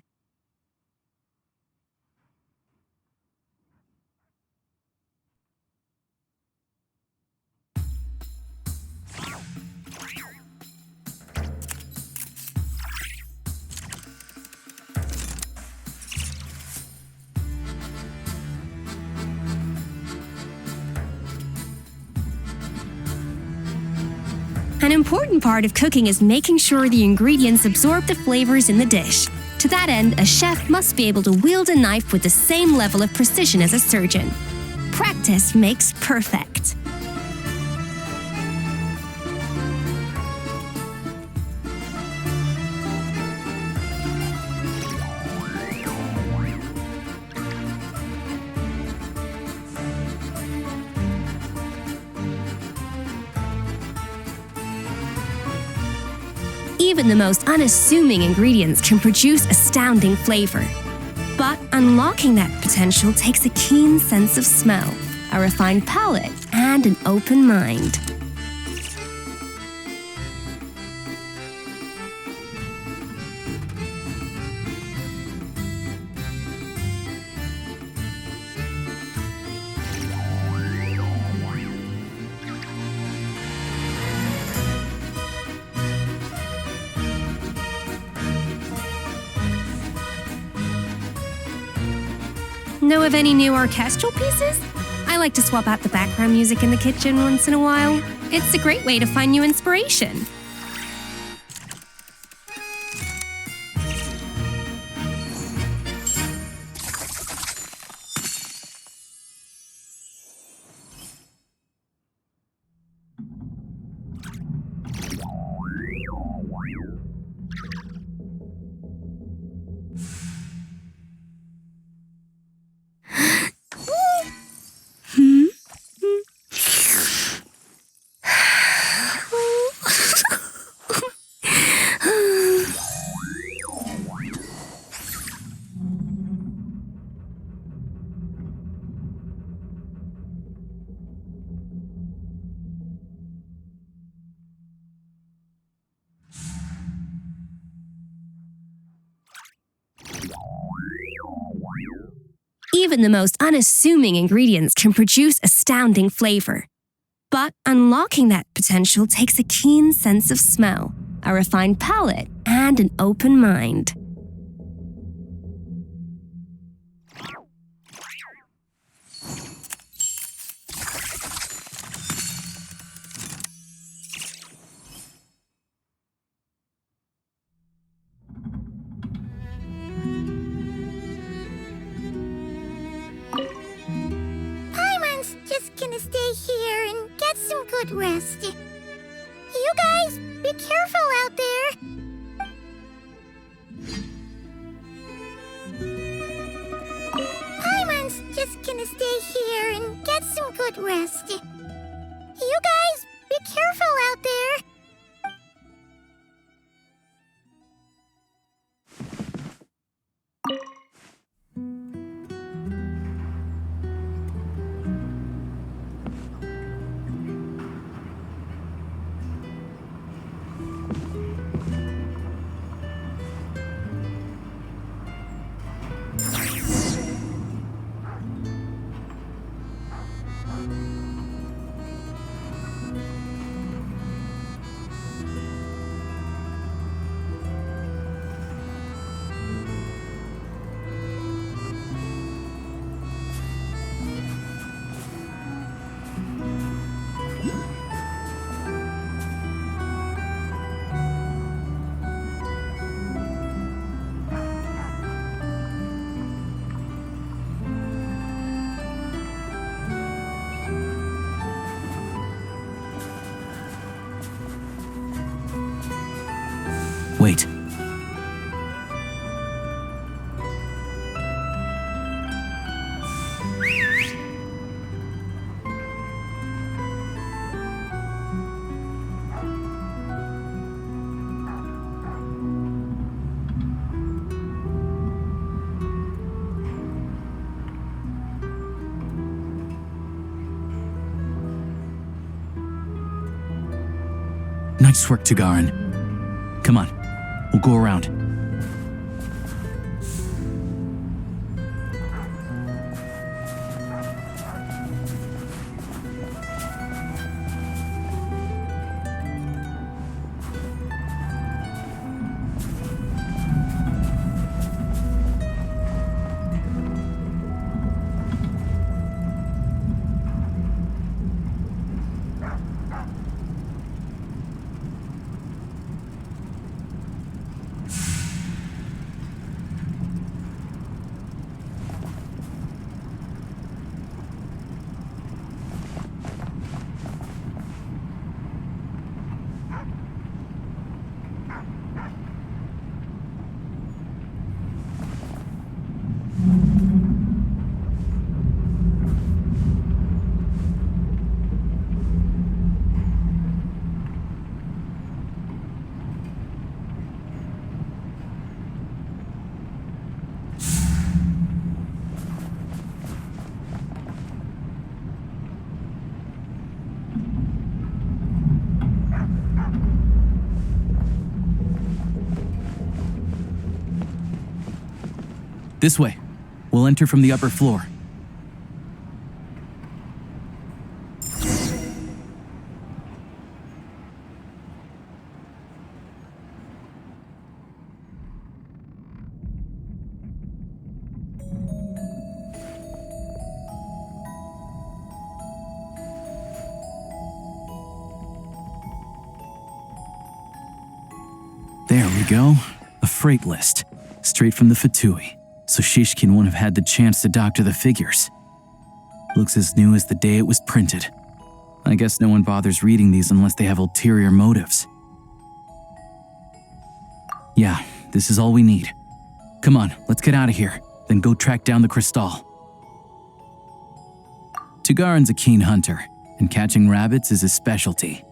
An important part of cooking is making sure the ingredients absorb the flavors in the dish. To that end, a chef must be able to wield a knife with the same level of precision as a surgeon. Practice makes perfect. Even the most unassuming ingredients can produce astounding flavor. But unlocking that potential takes a keen sense of smell, a refined palate, and an open mind. Know of any new orchestral pieces? I like to swap out the background music in the kitchen once in a while. It's a great way to find new inspiration. Even the most unassuming ingredients can produce astounding flavor. But unlocking that potential takes a keen sense of smell, a refined palate, and an open mind. Paimon's just gonna stay here and get some good rest. You guys, be careful out there. Paimon's just gonna stay here and get some good rest. You guys, be careful out there. Nice work, Tagarin. Come on, we'll go around. This way. We'll enter from the upper floor. There we go. A freight list. Straight from the Fatui. So Shishkin won't have had the chance to doctor the figures. Looks as new as the day it was printed. I guess no one bothers reading these unless they have ulterior motives. Yeah, this is all we need. Come on, let's get out of here, then go track down the Crystal. Tagarin's a keen hunter, and catching rabbits is his specialty.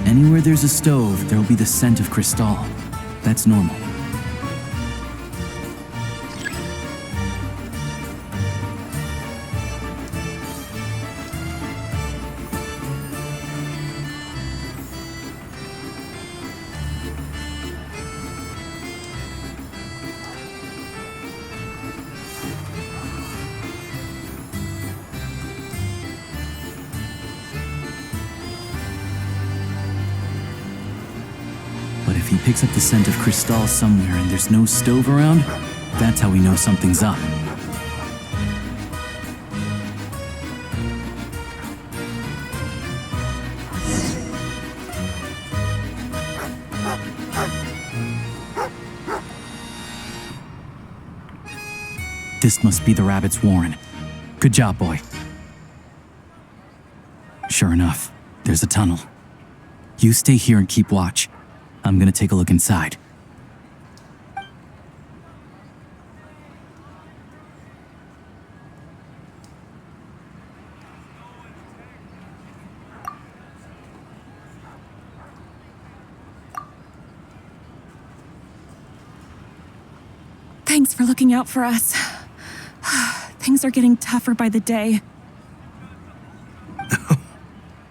Anywhere there's a stove, there'll be the scent of Crystal. That's normal. If he picks up the scent of Crystal somewhere and there's no stove around, that's how we know something's up. This must be the rabbit's warren. Good job, boy. Sure enough, there's a tunnel. You stay here and keep watch. I'm gonna take a look inside. Thanks for looking out for us. Things are getting tougher by the day.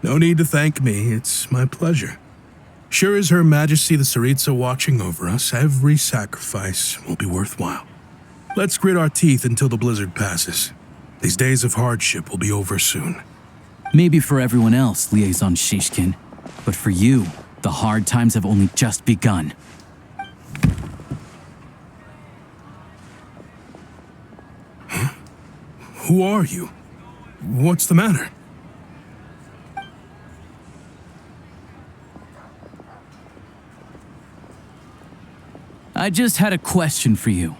No need to thank me. It's my pleasure. Sure as Her Majesty the Tsaritsa watching over us, every sacrifice will be worthwhile. Let's grit our teeth until the blizzard passes. These days of hardship will be over soon. Maybe for everyone else, Liaison Shishkin, but for you, the hard times have only just begun. Who are you? What's the matter? I just had a question for you.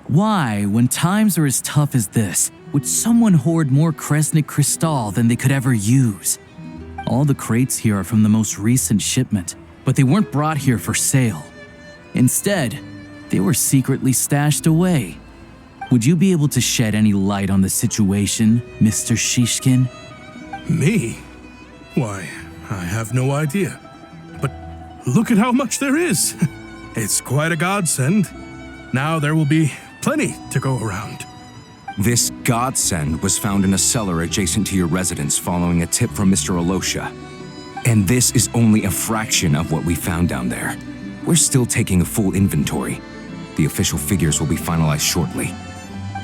Why, when times are as tough as this, would someone hoard more Kresnik Crystal than they could ever use? All the crates here are from the most recent shipment, but they weren't brought here for sale. Instead, they were secretly stashed away. Would you be able to shed any light on the situation, Mr. Shishkin? Me? Why, I have no idea. But look at how much there is. It's quite a godsend. Now there will be plenty to go around. This godsend was found in a cellar adjacent to your residence following a tip from Mr. Alosha. And this is only a fraction of what we found down there. We're still taking a full inventory. The official figures will be finalized shortly.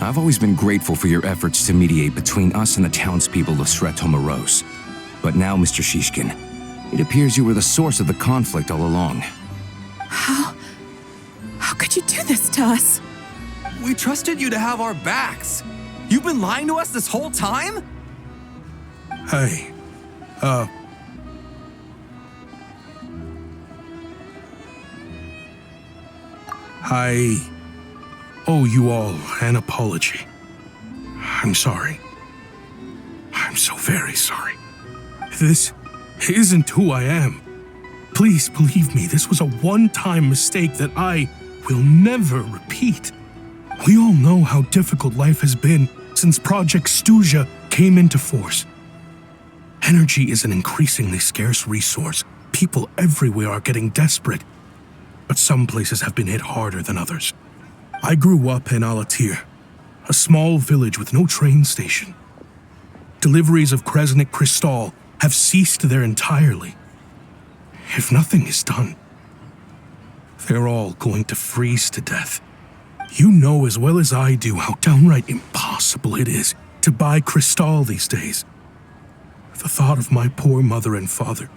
I've always been grateful for your efforts to mediate between us and the townspeople of Sretomaros. But now, Mr. Shishkin, it appears you were the source of the conflict all along. How could you do this to us? We trusted you to have our backs. You've been lying to us this whole time? Hey, I owe you all an apology. I'm sorry. I'm so very sorry. This isn't who I am. Please believe me, this was a one-time mistake that I will never repeat. We all know how difficult life has been since Project Stuja came into force. Energy is an increasingly scarce resource. People everywhere are getting desperate, but some places have been hit harder than others. I grew up in Alatir, a small village with no train station. Deliveries of Kresnik Crystal have ceased there entirely. If nothing is done, they're all going to freeze to death. You know as well as I do how downright impossible it is to buy Crystal these days. The thought of my poor mother and father,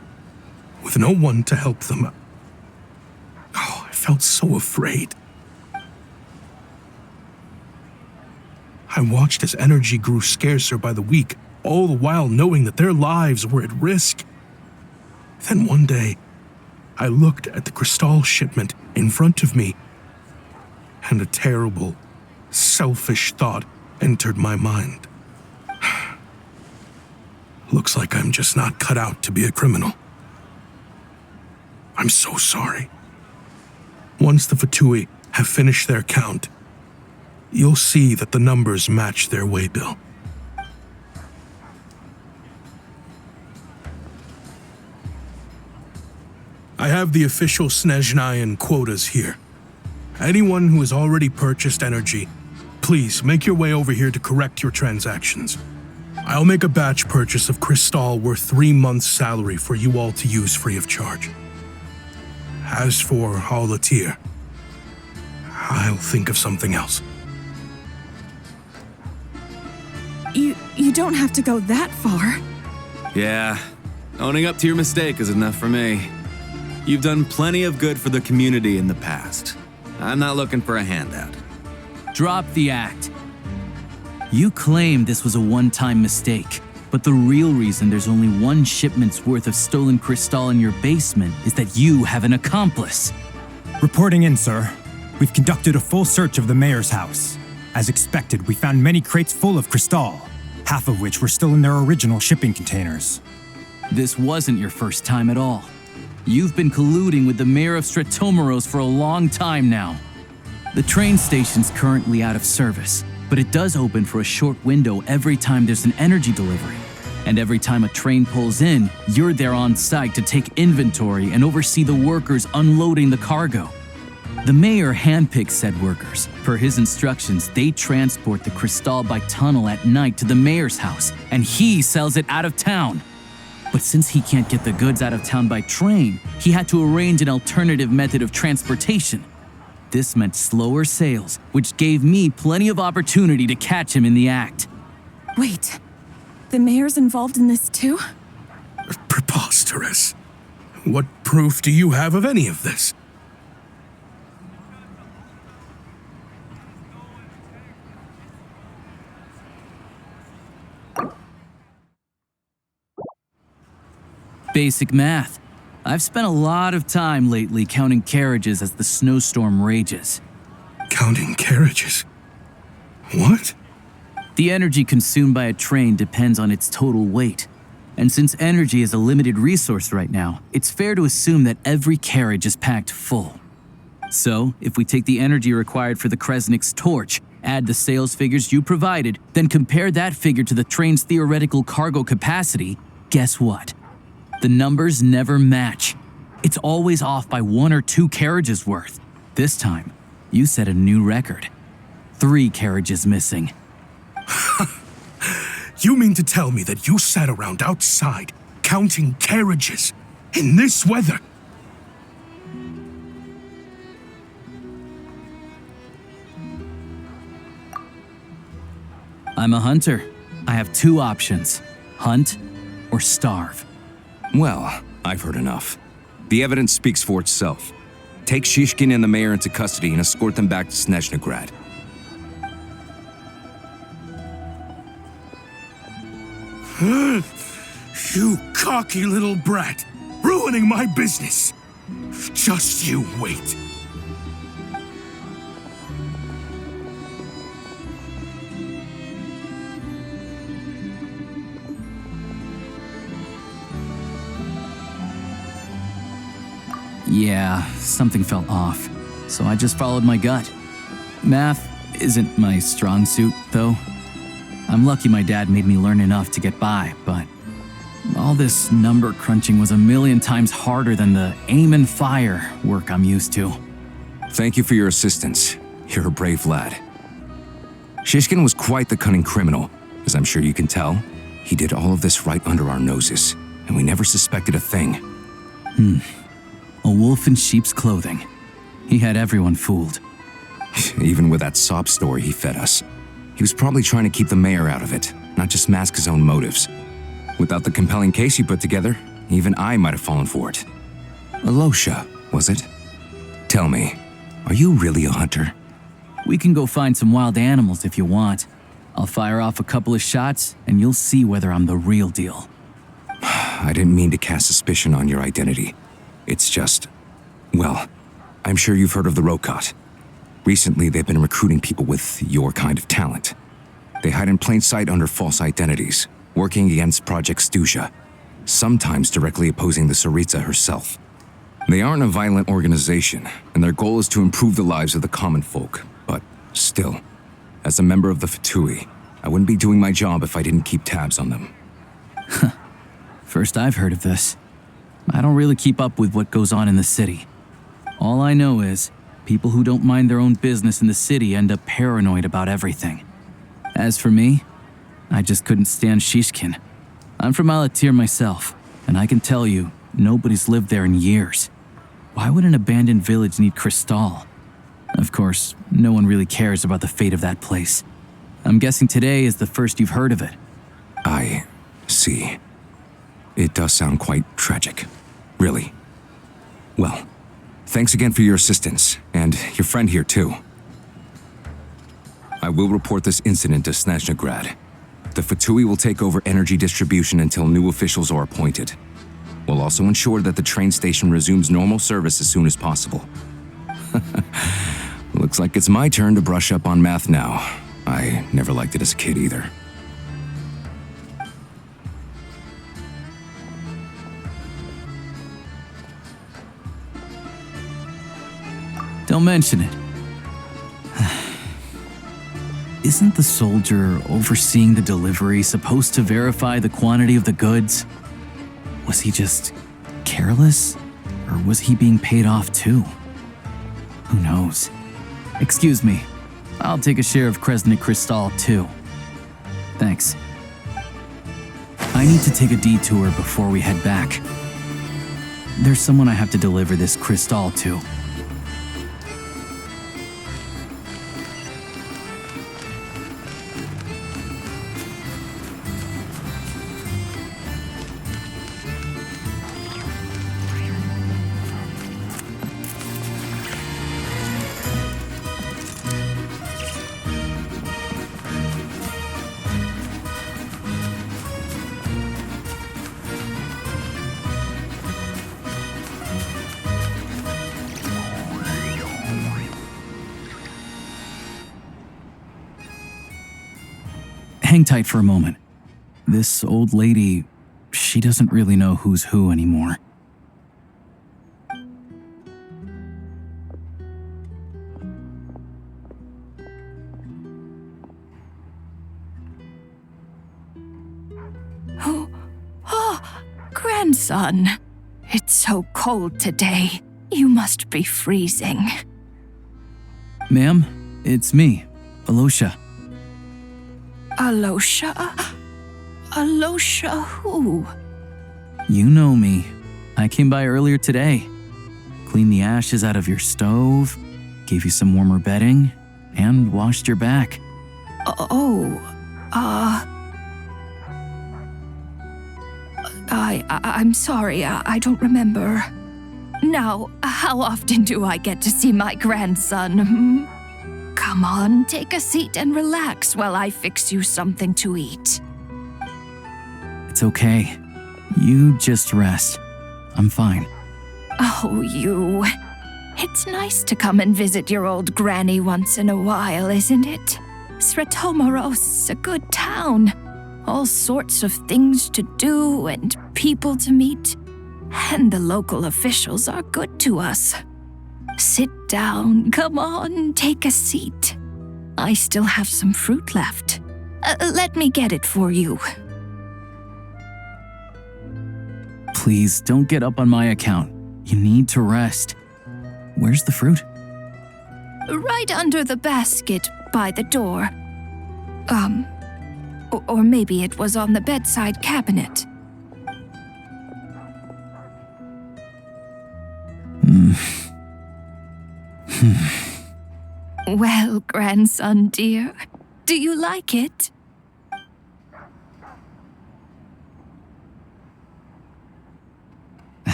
with no one to help them, I felt so afraid. I watched as energy grew scarcer by the week, all the while knowing that their lives were at risk. Then one day, I looked at the Crystal shipment in front of me, and a terrible, selfish thought entered my mind. Looks like I'm just not cut out to be a criminal. I'm so sorry. Once the Fatui have finished their count, you'll see that the numbers match their waybill. I have the official Snezhnayan quotas here. Anyone who has already purchased energy, please make your way over here to correct your transactions. I'll make a batch purchase of Crystal worth 3 months' salary for you all to use free of charge. As for Alatir, I'll think of something else. You don't have to go that far. Yeah, owning up to your mistake is enough for me. You've done plenty of good for the community in the past. I'm not looking for a handout. Drop the act. You claim this was a one-time mistake, but the real reason there's only one shipment's worth of stolen Crystal in your basement is that you have an accomplice. Reporting in, sir. We've conducted a full search of the mayor's house. As expected, we found many crates full of Crystal, half of which were still in their original shipping containers. This wasn't your first time at all. You've been colluding with the mayor of Sretomaros for a long time now. The train station's currently out of service, but it does open for a short window every time there's an energy delivery. And every time a train pulls in, you're there on site to take inventory and oversee the workers unloading the cargo. The mayor handpicks said workers. Per his instructions, they transport the Crystal by tunnel at night to the mayor's house, and he sells it out of town. But since he can't get the goods out of town by train, he had to arrange an alternative method of transportation. This meant slower sales, which gave me plenty of opportunity to catch him in the act. Wait, the mayor's involved in this too? Preposterous. What proof do you have of any of this? Basic math. I've spent a lot of time lately counting carriages as the snowstorm rages. Counting carriages? What? The energy consumed by a train depends on its total weight. And since energy is a limited resource right now, it's fair to assume that every carriage is packed full. So, if we take the energy required for the Kresnik's torch, add the sales figures you provided, then compare that figure to the train's theoretical cargo capacity, guess what? The numbers never match. It's always off by 1 or 2 carriages worth. This time, you set a new record. 3 carriages missing. You mean to tell me that you sat around outside counting carriages in this weather? I'm a hunter. I have 2 options: hunt or starve. Well, I've heard enough. The evidence speaks for itself. Take Shishkin and the mayor into custody and escort them back to Snezhnograd. You cocky little brat, ruining my business. Just you wait. Yeah, something felt off, so I just followed my gut. Math isn't my strong suit, though. I'm lucky my dad made me learn enough to get by, but all this number crunching was a million times harder than the aim and fire work I'm used to. Thank you for your assistance. You're a brave lad. Shishkin was quite the cunning criminal, as I'm sure you can tell. He did all of this right under our noses, and we never suspected a thing. A wolf in sheep's clothing. He had everyone fooled. Even with that sob story he fed us. He was probably trying to keep the mayor out of it, not just mask his own motives. Without the compelling case you put together, even I might have fallen for it. Alosha, was it? Tell me, are you really a hunter? We can go find some wild animals if you want. I'll fire off a couple of shots, and you'll see whether I'm the real deal. I didn't mean to cast suspicion on your identity. It's just... well, I'm sure you've heard of the Rokot. Recently, they've been recruiting people with your kind of talent. They hide in plain sight under false identities, working against Project Stusha, sometimes directly opposing the Tsaritsa herself. They aren't a violent organization, and their goal is to improve the lives of the common folk. But still, as a member of the Fatui, I wouldn't be doing my job if I didn't keep tabs on them. First I've heard of this. I don't really keep up with what goes on in the city. All I know is, people who don't mind their own business in the city end up paranoid about everything. As for me, I just couldn't stand Shishkin. I'm from Alatir myself, and I can tell you, nobody's lived there in years. Why would an abandoned village need Crystal? Of course, no one really cares about the fate of that place. I'm guessing today is the first you've heard of it. I see. It does sound quite tragic. Really. Well, thanks again for your assistance, and your friend here too. I will report this incident to Snezhnograd. The Fatui will take over energy distribution until new officials are appointed. We'll also ensure that the train station resumes normal service as soon as possible. Looks like it's my turn to brush up on math now. I never liked it as a kid either. Don't mention it. Isn't the soldier overseeing the delivery supposed to verify the quantity of the goods? Was he just careless? Or was he being paid off too? Who knows? Excuse me. I'll take a share of Kresnik Crystal too. Thanks. I need to take a detour before we head back. There's someone I have to deliver this crystal to. hang tight for a moment. This old lady, she doesn't really know who's who anymore. Grandson, it's so cold today. You must be freezing. Ma'am, it's me, Alosha. Alosha? Alosha who? You know me. I came by earlier today. Cleaned the ashes out of your stove, gave you some warmer bedding, and washed your back. I'm sorry, I don't remember. Now, how often do I get to see my grandson? Come on, take a seat and relax while I fix you something to eat. It's okay. You just rest. I'm fine. Oh, you. It's nice to come and visit your old granny once in a while, isn't it? Sretomaros, a good town. All sorts of things to do and people to meet. And the local officials are good to us. Sit down, come on, take a seat. I still have some fruit left. Let me get it for you. Please don't get up on my account. You need to rest. Where's the fruit? Right under the basket by the door. Or maybe it was on the bedside cabinet. Well, grandson dear, do you like it?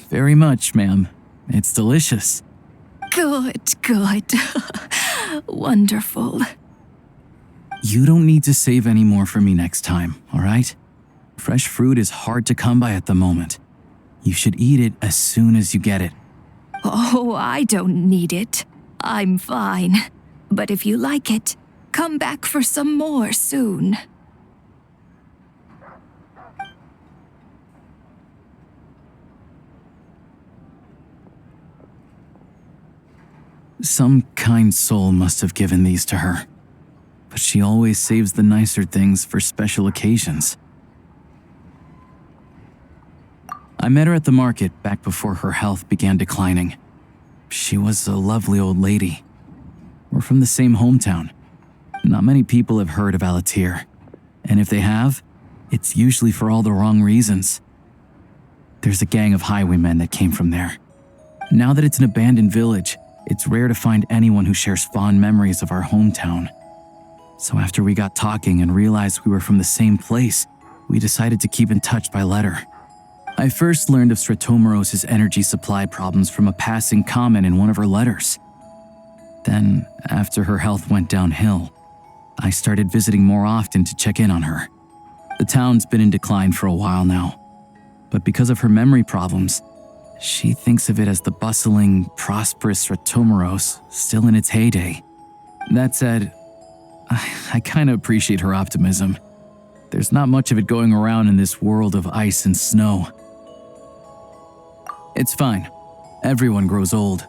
Very much, ma'am. It's delicious. Good. Wonderful. You don't need to save any more for me next time, all right? Fresh fruit is hard to come by at the moment. You should eat it as soon as you get it. Oh, I don't need it. I'm fine. But if you like it, come back for some more soon. Some kind soul must have given these to her. But she always saves the nicer things for special occasions. I met her at the market back before her health began declining. She was a lovely old lady. We're from the same hometown. Not many people have heard of Alatir. And if they have, it's usually for all the wrong reasons. There's a gang of highwaymen that came from there. Now that it's an abandoned village, it's rare to find anyone who shares fond memories of our hometown. So after we got talking and realized we were from the same place, we decided to keep in touch by letter. I first learned of Sretomaros' energy supply problems from a passing comment in one of her letters. Then, after her health went downhill, I started visiting more often to check in on her. The town's been in decline for a while now, but because of her memory problems, she thinks of it as the bustling, prosperous Sretomaros still in its heyday. That said, I kinda appreciate her optimism. There's not much of it going around in this world of ice and snow. It's fine. Everyone grows old.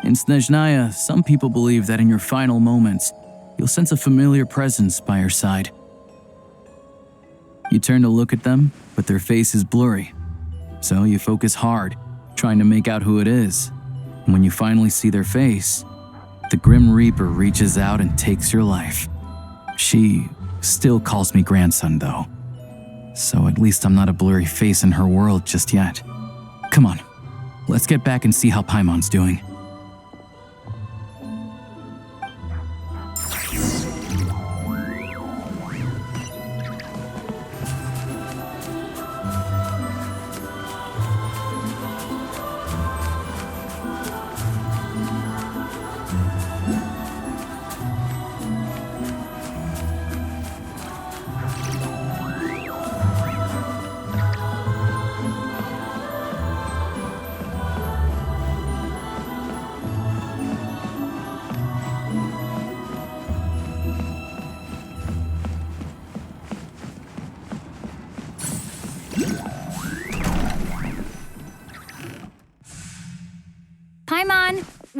In Snezhnaya, some people believe that in your final moments, you'll sense a familiar presence by your side. You turn to look at them, but their face is blurry. So you focus hard, trying to make out who it is. And when you finally see their face, the Grim Reaper reaches out and takes your life. She still calls me grandson, though. So at least I'm not a blurry face in her world just yet. Come on, let's get back and see how Paimon's doing.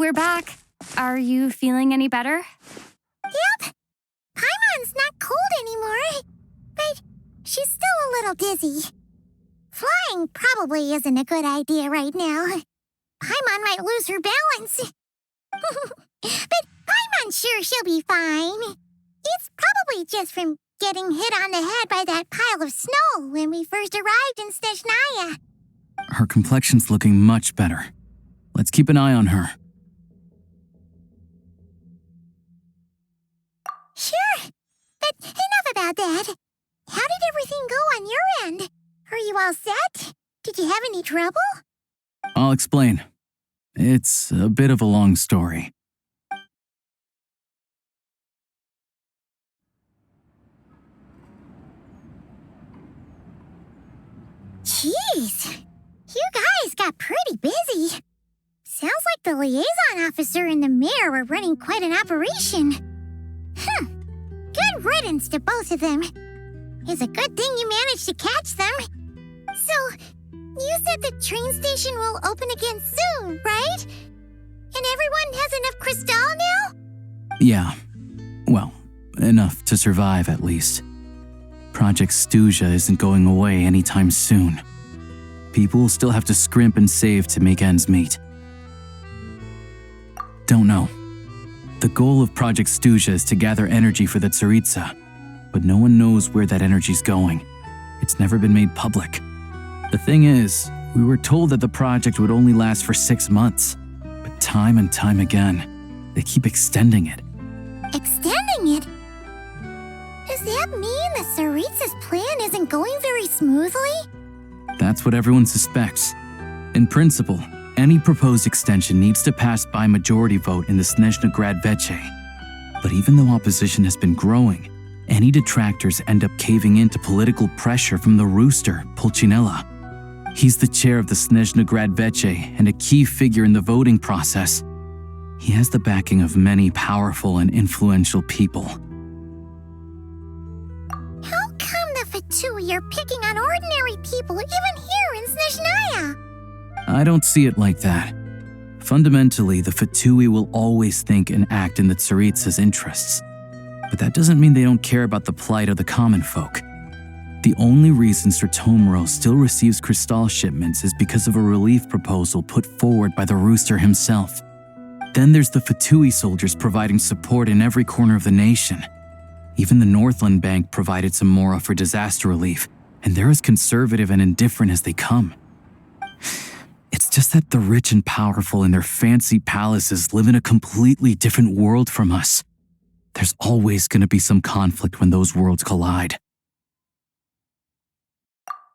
We're back. Are you feeling any better? Yep. Paimon's not cold anymore, but she's still a little dizzy. Flying probably isn't a good idea right now. Paimon might lose her balance. But Paimon's sure she'll be fine. It's probably just from getting hit on the head by that pile of snow when we first arrived in Snezhnaya. Her complexion's looking much better. Let's keep an eye on her. Sure, but enough about that. How did everything go on your end? Are you all set? Did you have any trouble? I'll explain. It's a bit of a long story. Jeez, you guys got pretty busy. Sounds like the liaison officer and the mayor were running quite an operation. Good riddance to both of them. It's a good thing you managed to catch them. So, you said the train station will open again soon, right? And everyone has enough crystal now? Yeah. Well, enough to survive at least. Project Stuja isn't going away anytime soon. People will still have to scrimp and save to make ends meet. Don't know. The goal of Project Stuja is to gather energy for the Tsaritsa, but no one knows where that energy's going. It's never been made public. The thing is, we were told that the project would only last for 6 months, but time and time again, they keep extending it. Extending it? Does that mean the Tsaritsa's plan isn't going very smoothly? That's what everyone suspects. In principle, any proposed extension needs to pass by majority vote in the Snezhnegrad Veche. But even though opposition has been growing, any detractors end up caving into political pressure from the rooster, Pulcinella. He's the chair of the Snezhnegrad Veche and a key figure in the voting process. He has the backing of many powerful and influential people. How come the Fatui are picking on ordinary people even here in Snezhnaya? I don't see it like that. Fundamentally, the Fatui will always think and act in the Tsaritsa's interests. But that doesn't mean they don't care about the plight of the common folk. The only reason Sratomiro still receives crystal shipments is because of a relief proposal put forward by the rooster himself. Then there's the Fatui soldiers providing support in every corner of the nation. Even the Northland Bank provided some mora for disaster relief, and they're as conservative and indifferent as they come. It's just that the rich and powerful in their fancy palaces live in a completely different world from us. There's always going to be some conflict when those worlds collide.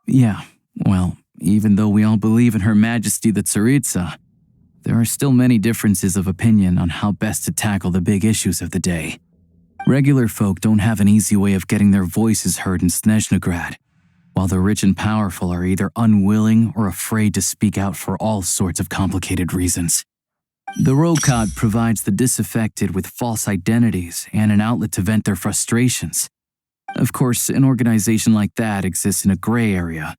Yeah, well, even though we all believe in Her Majesty the Tsaritsa, there are still many differences of opinion on how best to tackle the big issues of the day. Regular folk don't have an easy way of getting their voices heard in Snezhnegrad, while the rich and powerful are either unwilling or afraid to speak out for all sorts of complicated reasons. The Rokad provides the disaffected with false identities and an outlet to vent their frustrations. Of course, an organization like that exists in a gray area.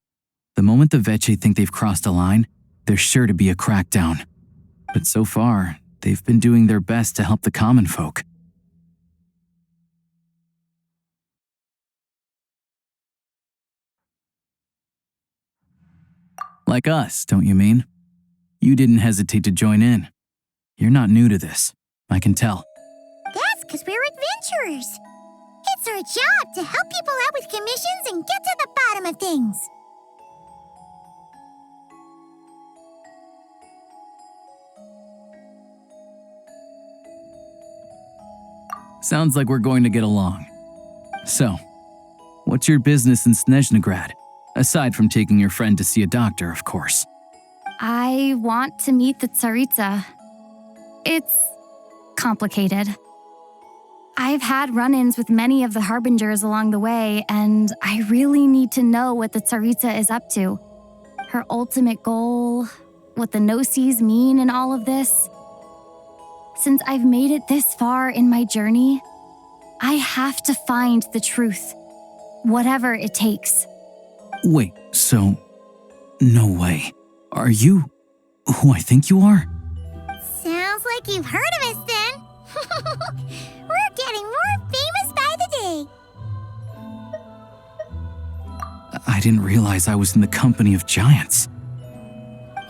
The moment the Veche think they've crossed a line, there's sure to be a crackdown. But so far, they've been doing their best to help the common folk. Like us, don't you mean? You didn't hesitate to join in. You're not new to this, I can tell. That's because we're adventurers. It's our job to help people out with commissions and get to the bottom of things. Sounds like we're going to get along. So, what's your business in Snezhnegrad? Aside from taking your friend to see a doctor, of course. I want to meet the Tsaritsa. It's complicated. I've had run-ins with many of the Harbingers along the way, and I really need to know what the Tsaritsa is up to. Her ultimate goal, what the Gnosis mean in all of this. Since I've made it this far in my journey, I have to find the truth, whatever it takes. Wait, so... No way. Are you who I think you are? Sounds Sounds like you've heard of us then. We're getting more famous by the day. I didn't realize I was in the company of giants.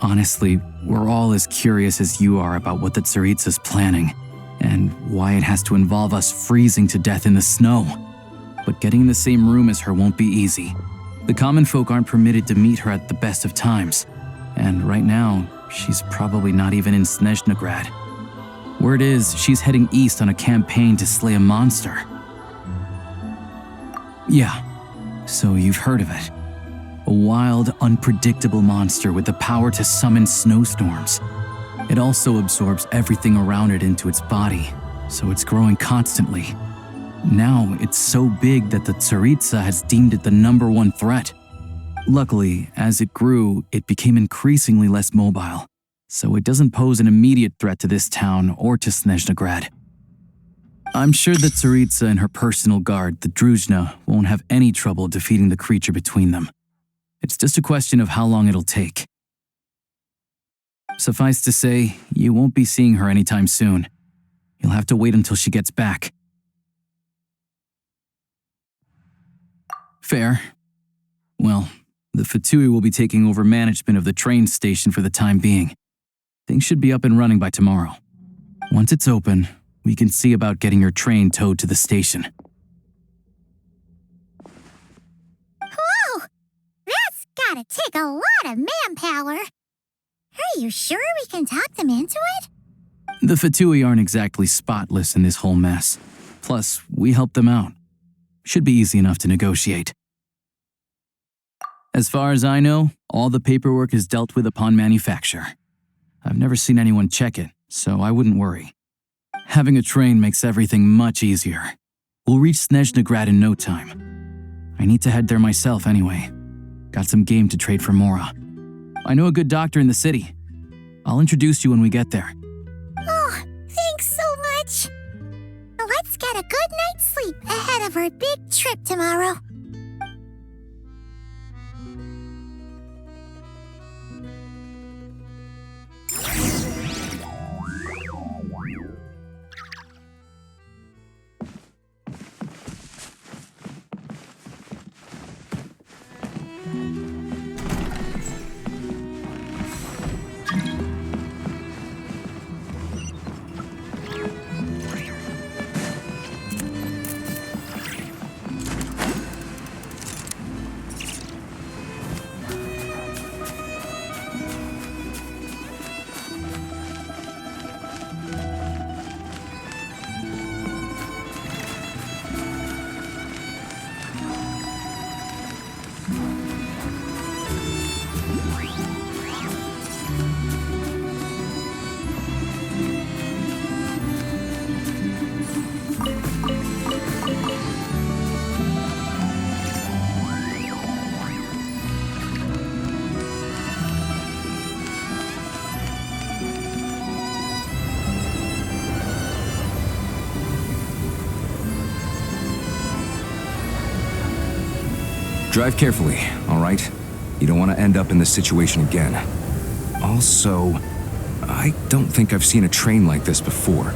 Honestly, we're all as curious as you are about what the Tsaritsa's planning, and why it has to involve us freezing to death in the snow. But getting in the same room as her won't be easy. The common folk aren't permitted to meet her at the best of times, and right now, she's probably not even in Snezhnograd. Word is, she's heading east on a campaign to slay a monster. Yeah, so you've heard of it. A wild, unpredictable monster with the power to summon snowstorms. It also absorbs everything around it into its body, so it's growing constantly. Now, it's so big that the Tsaritsa has deemed it the #1 threat. Luckily, as it grew, it became increasingly less mobile, so it doesn't pose an immediate threat to this town or to Snezhnograd. I'm sure the Tsaritsa and her personal guard, the Druzhna, won't have any trouble defeating the creature between them. It's just a question of how long it'll take. Suffice to say, you won't be seeing her anytime soon. You'll have to wait until she gets back. Fair. Well, the Fatui will be taking over management of the train station for the time being. Things should be up and running by tomorrow. Once it's open, we can see about getting your train towed to the station. Whoa! That's gotta take a lot of manpower. Are you sure we can talk them into it? The Fatui aren't exactly spotless in this whole mess. Plus, we helped them out. Should be easy enough to negotiate. As far as I know, all the paperwork is dealt with upon manufacture. I've never seen anyone check it, so I wouldn't worry. Having a train makes everything much easier. We'll reach Snezhnograd in no time. I need to head there myself anyway. Got some game to trade for Mora. I know a good doctor in the city. I'll introduce you when we get there. Oh, thanks so much. Let's get a good night's sleep ahead of our big trip tomorrow. Drive carefully, all right? You don't want to end up in this situation again. Also, I don't think I've seen a train like this before.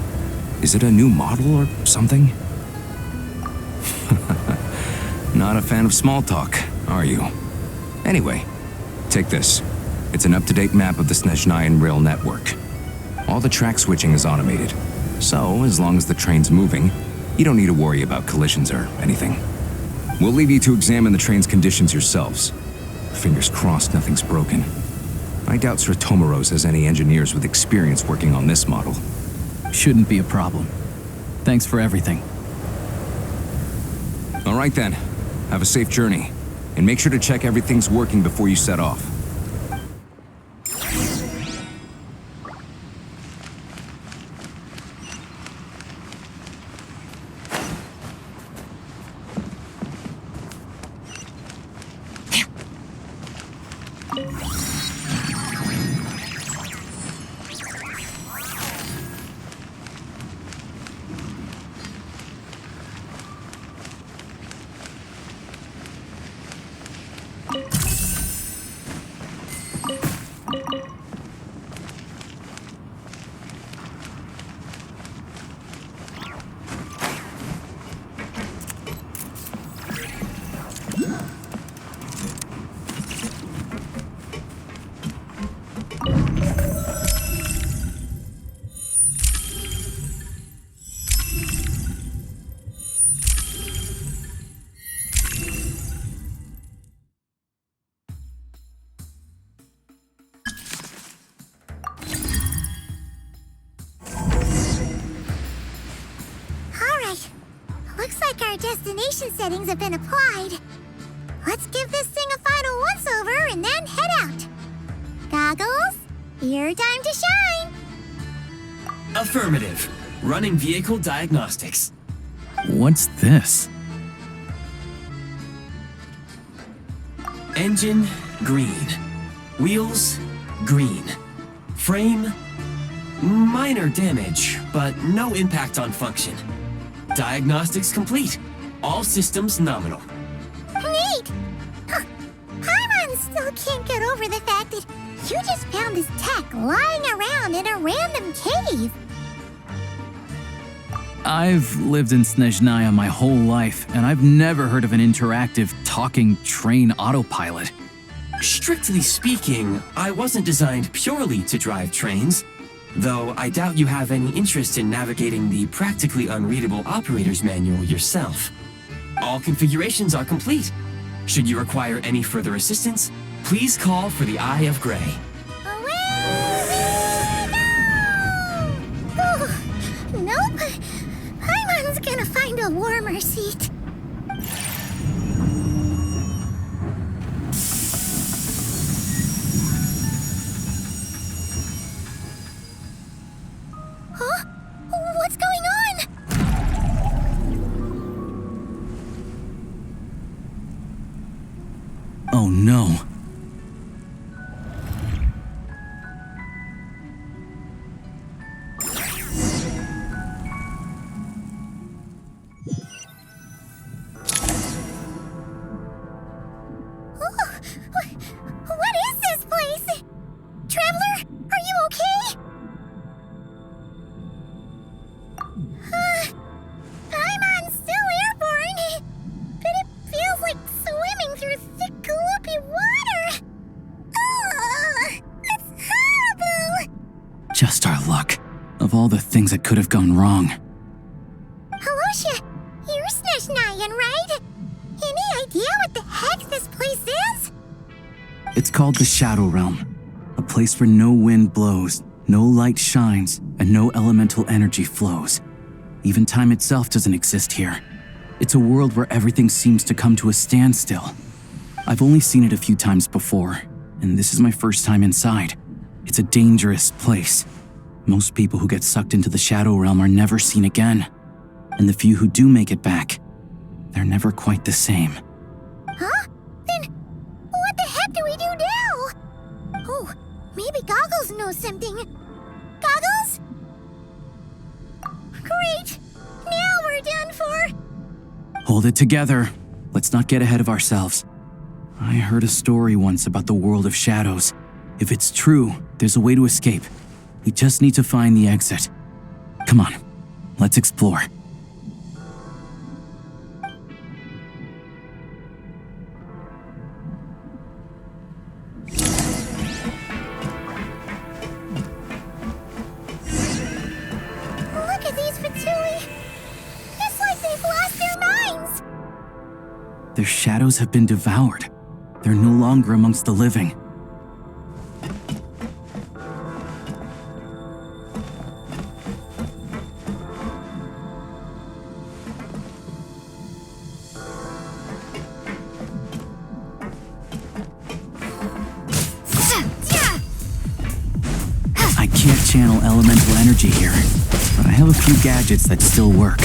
Is it a new model or something? Not a fan of small talk, are you? Anyway, take this. It's an up-to-date map of the Snezhnayan rail network. All the track switching is automated, so as long as the train's moving, you don't need to worry about collisions or anything. We'll leave you to examine the train's conditions yourselves. Fingers crossed nothing's broken. I doubt Sratomaros has any engineers with experience working on this model. Shouldn't be a problem. Thanks for everything. All right then. Have a safe journey. And make sure to check everything's working before you set off. like our destination settings have been applied. Let's give this thing a final once-over and then head out. Goggles, your time to shine. Affirmative. Running vehicle diagnostics. What's this? Engine, green. Wheels, green. Frame, minor damage, but no impact on function. Diagnostics complete. All systems nominal. Neat! Huh. Paimon still can't get over the fact that you just found this tech lying around in a random cave. I've lived in Snezhnaya my whole life, and I've never heard of an interactive, talking train autopilot. Strictly speaking, I wasn't designed purely to drive trains, though I doubt you have any interest in navigating the practically unreadable operator's manual yourself. All configurations are complete. Should you require any further assistance, please call for the Eye of Grey. Oh, nope. Paimon's gonna find a warmer seat. Huh? What's going on? Oh no. What is this place? Traveler, are you okay? Paimon's still airborne, but it feels like swimming through thick, gloopy water. Ugh, that's horrible. Just our luck. Of all the things that could have gone wrong. Halosha, you're Snezhnayan, right? Any idea what the heck this place is? It's called the Shadow Realm. A place where no wind blows, no light shines, and no elemental energy flows. Even time itself doesn't exist here. It's a world where everything seems to come to a standstill. I've only seen it a few times before, and this is my first time inside. It's a dangerous place. Most people who get sucked into the Shadow Realm are never seen again. And the few who do make it back, they're never quite the same. Huh? Then what the heck do we do now? Oh, maybe Goggles knows something. Goggles? Great! Now we're done for! Hold it together. Let's not get ahead of ourselves. I heard a story once about the world of shadows. If it's true, there's a way to escape. We just need to find the exit. Come on, let's explore. Look at these Fatui! It's like they've lost their minds! Their shadows have been devoured. They're no longer amongst the living. I can't channel elemental energy here, but I have a few gadgets that still work.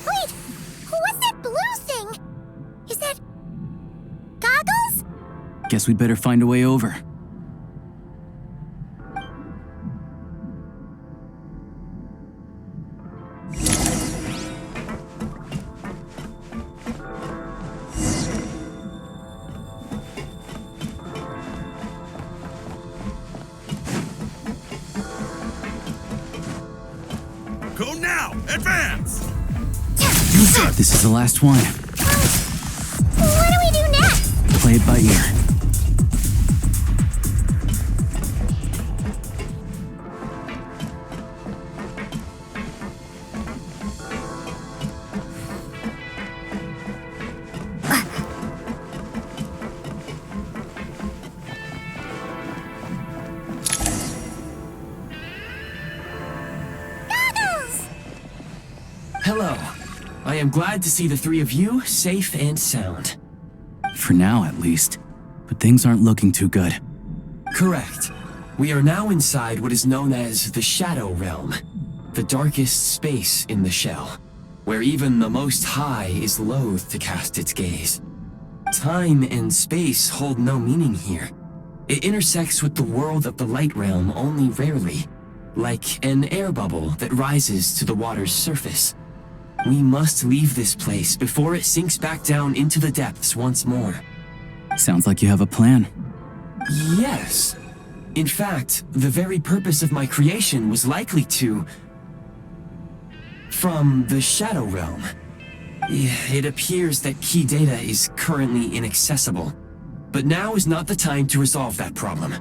Wait! What's that blue thing? Is that... Goggles? Guess we'd better find a way over. Go now! Advance! This is the last one. What do we do next? Play it by ear. Hello. I am glad to see the three of you safe and sound. For now, at least. But things aren't looking too good. Correct. We are now inside what is known as the Shadow Realm, the darkest space in the shell, where even the Most High is loath to cast its gaze. Time and space hold no meaning here. It intersects with the world of the Light Realm only rarely, like an air bubble that rises to the water's surface. We must leave this place before it sinks back down into the depths once more. Sounds like you have a plan. Yes. In fact, the very purpose of my creation was likely to... from the Shadow Realm. It appears that key data is currently inaccessible, but now is not the time to resolve that problem.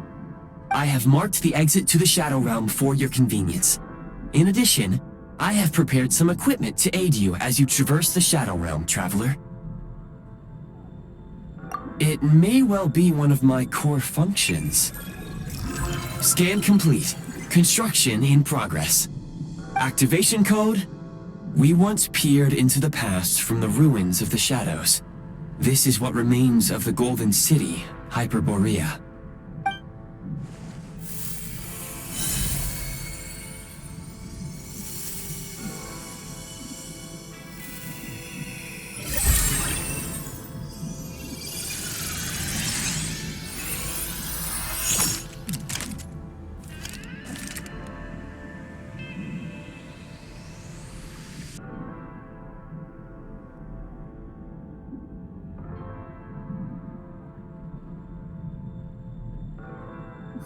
I have marked the exit to the Shadow Realm for your convenience. In addition, I have prepared some equipment to aid you as you traverse the Shadow Realm, Traveler. It may well be one of my core functions. Scan complete. Construction in progress. Activation code: we once peered into the past from the ruins of the shadows. This is what remains of the Golden City, Hyperborea.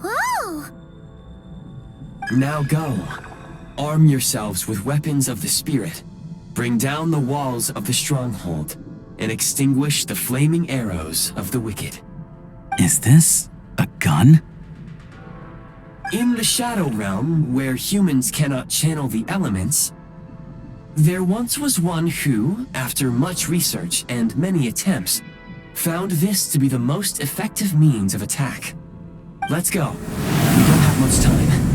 Whoa! Now go. Arm yourselves with weapons of the spirit. Bring down the walls of the stronghold and extinguish the flaming arrows of the wicked. Is this a gun? In the Shadow Realm, where humans cannot channel the elements, there once was one who, after much research and many attempts, found this to be the most effective means of attack. Let's go. We don't have much time.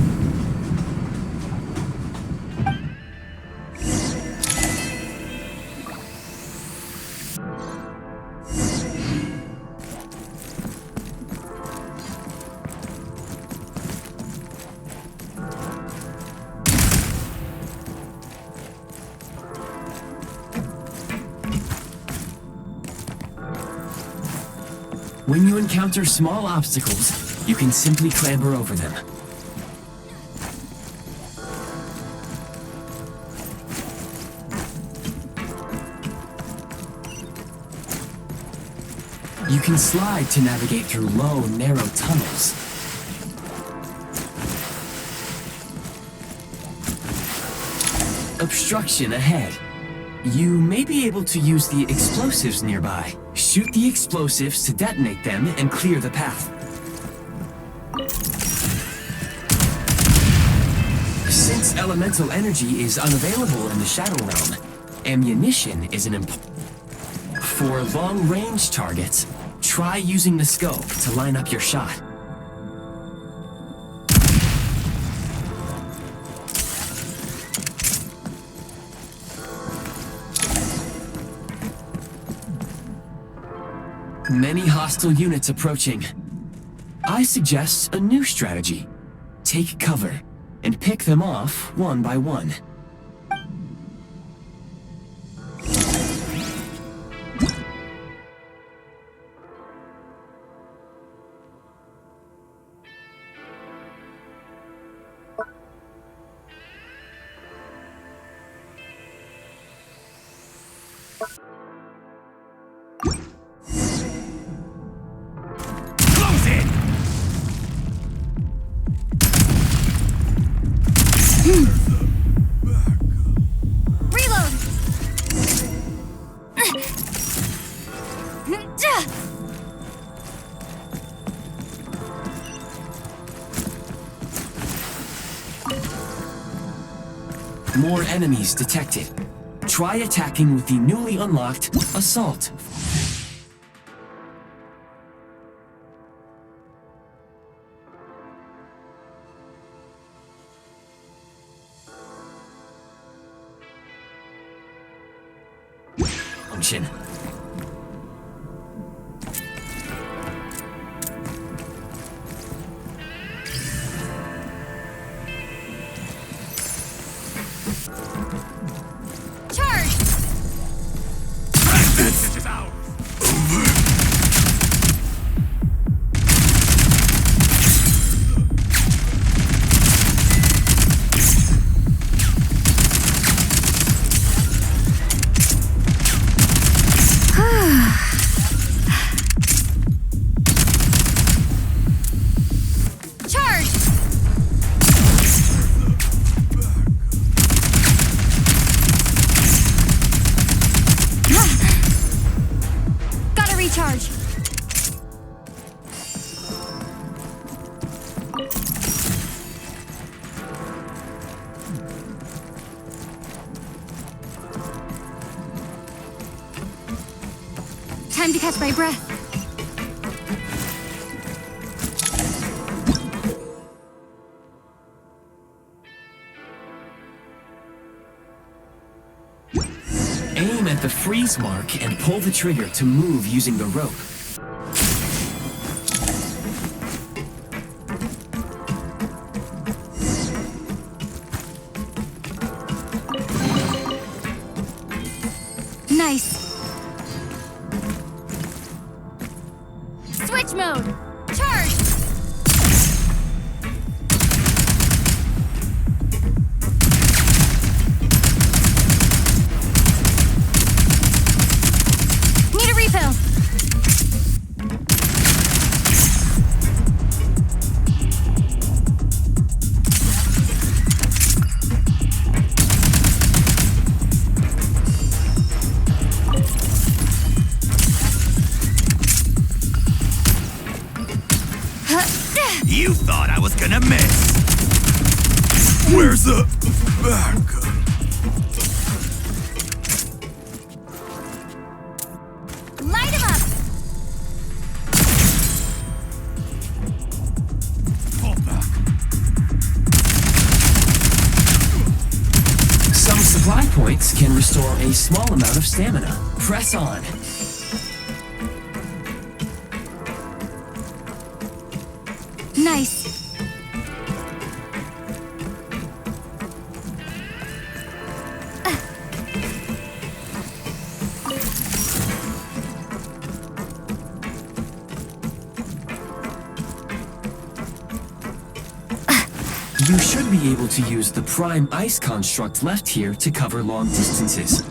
When you encounter small obstacles, you can simply clamber over them. You can slide to navigate through low, narrow tunnels. Obstruction ahead. You may be able to use the explosives nearby. Shoot the explosives to detonate them and clear the path. Since elemental energy is unavailable in the Shadow Realm, ammunition is an important... For long-range targets, try using the scope to line up your shot. Many hostile units approaching. I suggest a new strategy. Take cover and pick them off one by one. Reload! More enemies detected. Try attacking with the newly unlocked Assault. malfunction. Charge! This is ours. Charge! Gotta recharge. Time to catch my breath. Aim at the freeze mark and pull the trigger to move using the rope. Nice. Switch mode. Charge! Need a refill. You thought I was gonna miss. Where's the backup? Light him up. Fall back. Some supply points can restore a small amount of stamina. Press on. Nice. You should be able to use the prime ice construct left here to cover long distances.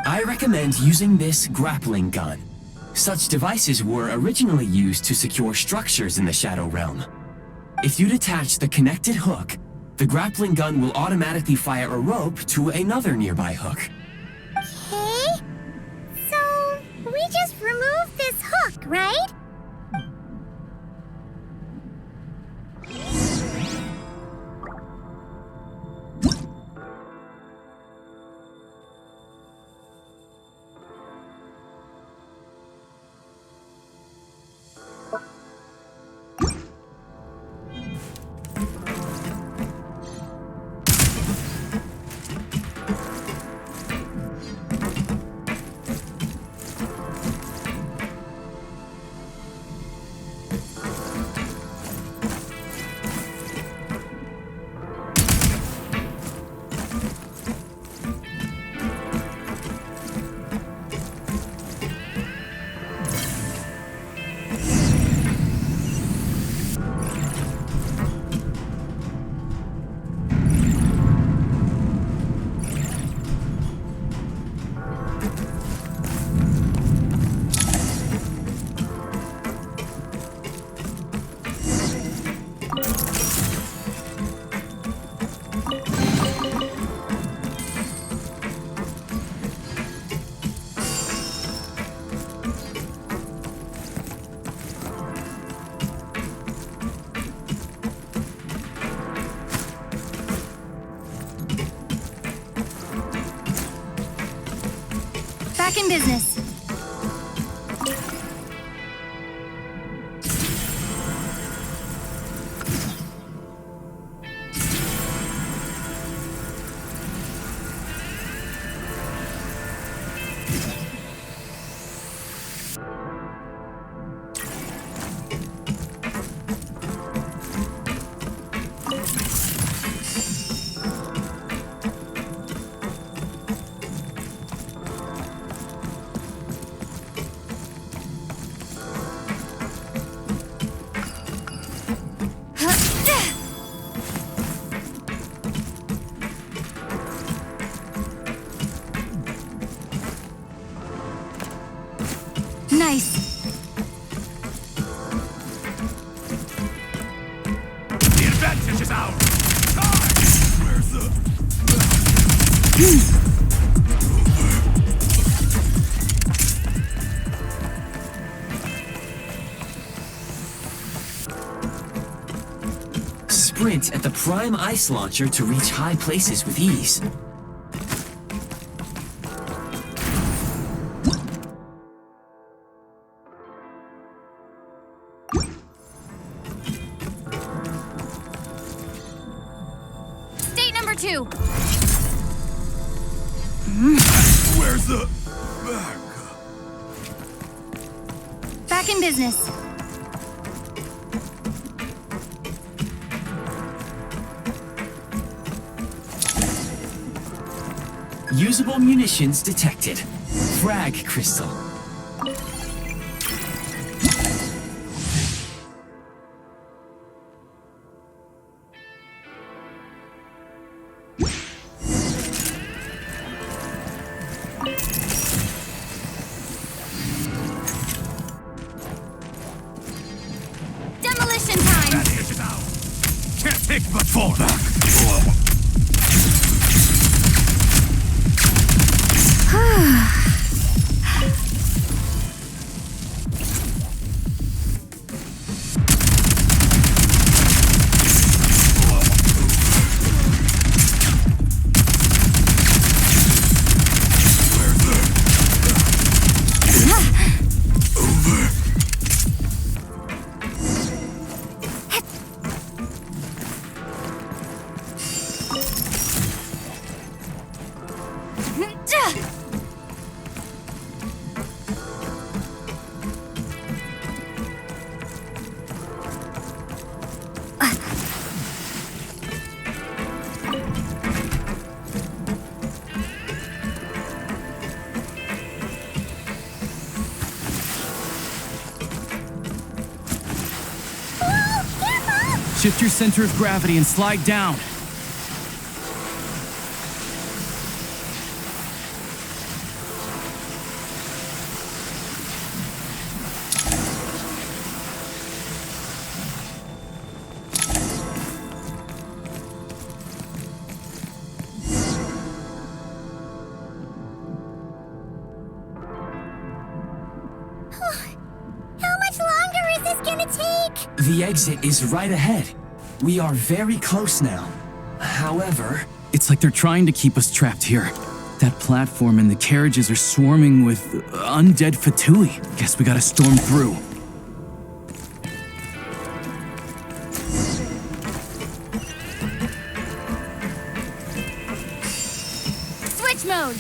I recommend using this grappling gun. Such devices were originally used to secure structures in the Shadow Realm. If you detach the connected hook, the grappling gun will automatically fire a rope to another nearby hook. Okay. So, we just remove this hook, right? Back in business. Nice. The advantage is ours. Where's the... Sprint at the prime ice launcher to reach high places with ease. State number 2. Where's the... Back in business. Usable munitions detected. Frag crystal. Demolition time. Advantage is ours. Can't take but fall back. Shift your center of gravity and slide down. How much longer is this gonna take? The exit is right ahead. We are very close now. However... It's like they're trying to keep us trapped here. That platform and the carriages are swarming with undead Fatui. Guess we gotta storm through. Switch mode.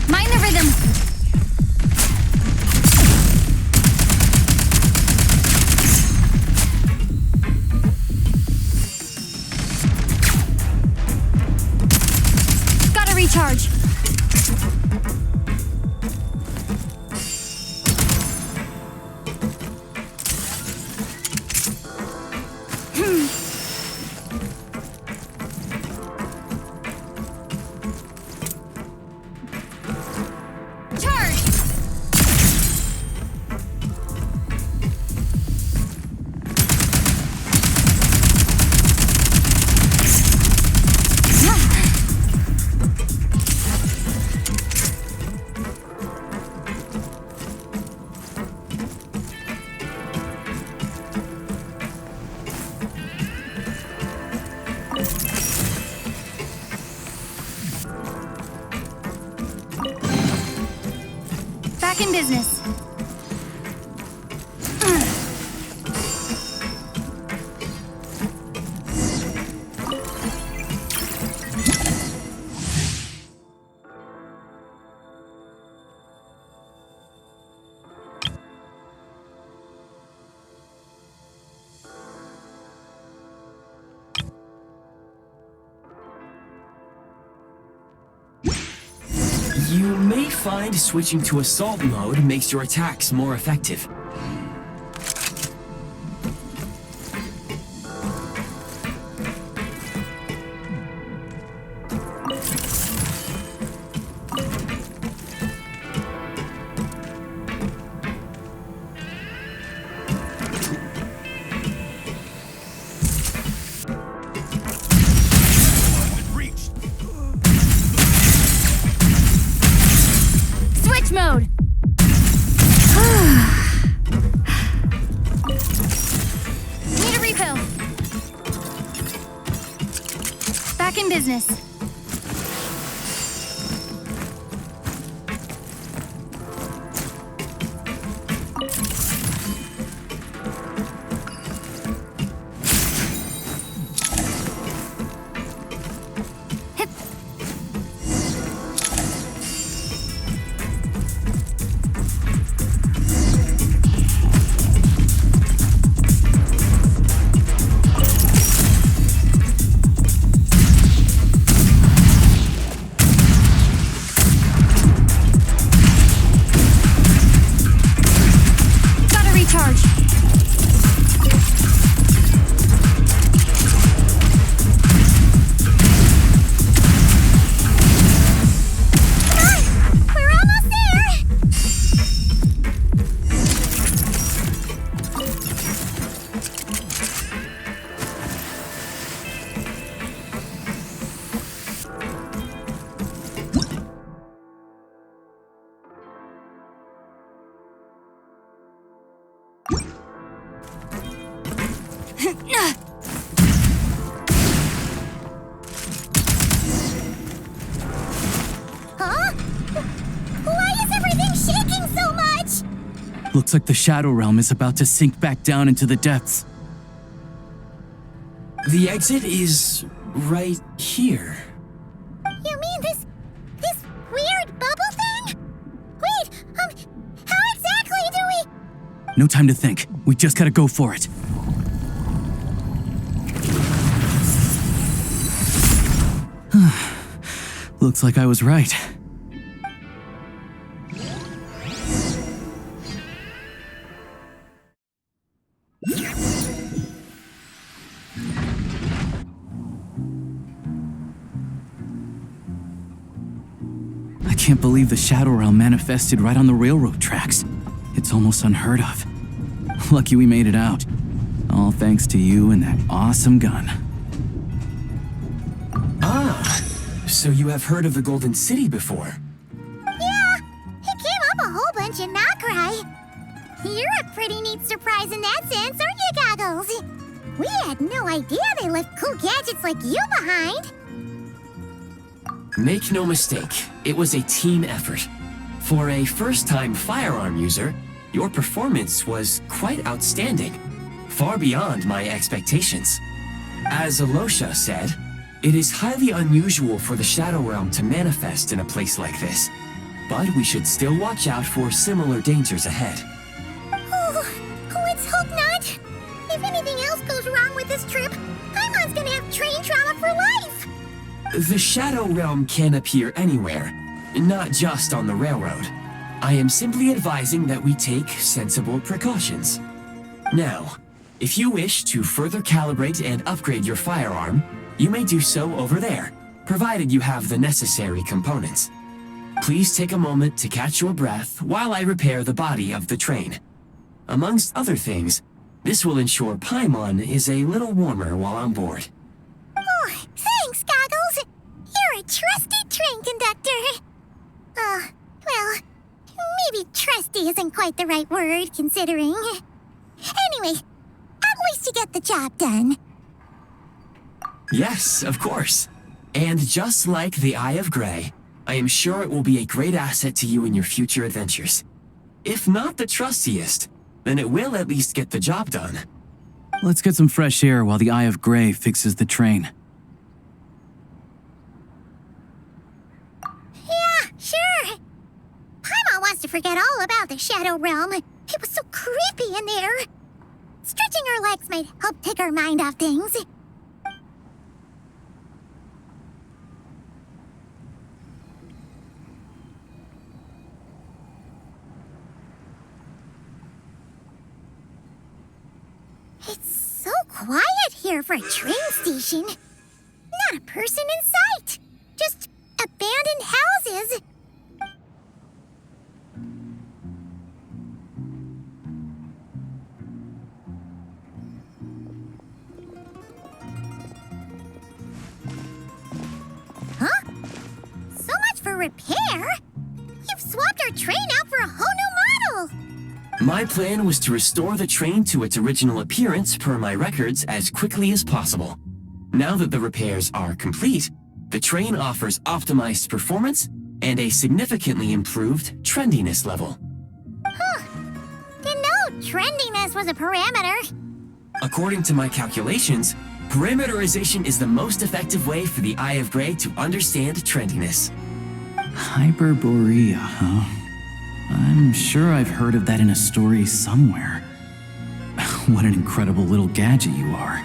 Mind the rhythm. Gotta recharge. Charge! in business. You may find switching to assault mode makes your attacks more effective. Switch mode! Need a refill. Back in business. Gotta recharge. We're almost there! Huh? Why is everything shaking so much? Looks like the Shadow Realm is about to sink back down into the depths. The exit is right here. You mean this weird bubble thing? Wait, how exactly do we... No time to think. We just gotta go for it. Looks like I was right. I can't believe the Shadow Realm manifested right on the railroad tracks. It's almost unheard of. Lucky we made it out. All thanks to you and that awesome gun. Ah, so you have heard of the Golden City before? Yeah, it came up a whole bunch in Nokrai. You're a pretty neat surprise in that sense, aren't you, Goggles? We had no idea they left cool gadgets like you behind. Make no mistake, it was a team effort. For a first-time firearm user, your performance was quite outstanding, far beyond my expectations. As Alosha said, it is highly unusual for the Shadow Realm to manifest in a place like this, but we should still watch out for similar dangers ahead. Oh, let's hope not. If anything else goes wrong with this trip, Paimon's gonna have train trauma for life. The Shadow Realm can appear anywhere, not just on the railroad. I am simply advising that we take sensible precautions. Now, if you wish to further calibrate and upgrade your firearm, you may do so over there, provided you have the necessary components. Please take a moment to catch your breath while I repair the body of the train. Amongst other things, this will ensure Paimon is a little warmer while on board. Oh, thanks, Goggles. You're a trusty train conductor. Well, maybe trusty isn't quite the right word, considering. Anyway, at least you get the job done. Yes, of course. And just like the Eye of Grey, I am sure it will be a great asset to you in your future adventures. If not the trustiest, then it will at least get the job done. Let's get some fresh air while the Eye of Grey fixes the train. Yeah, sure. Paimon wants to forget all about the Shadow Realm. It was so creepy in there. Stretching our legs might help take our mind off things. It's so quiet here for a train station. Not a person in sight. Just abandoned houses. Huh? So much for repair. You've swapped our train out for a whole new model. My plan was to restore the train to its original appearance per my records as quickly as possible. Now that the repairs are complete, the train offers optimized performance and a significantly improved trendiness level. Huh. Didn't know trendiness was a parameter. According to my calculations, parameterization is the most effective way for the Eye of Grey to understand trendiness. Hyperborea, huh? I'm sure I've heard of that in a story somewhere. What an incredible little gadget you are.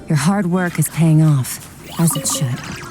Your hard work is paying off, as it should.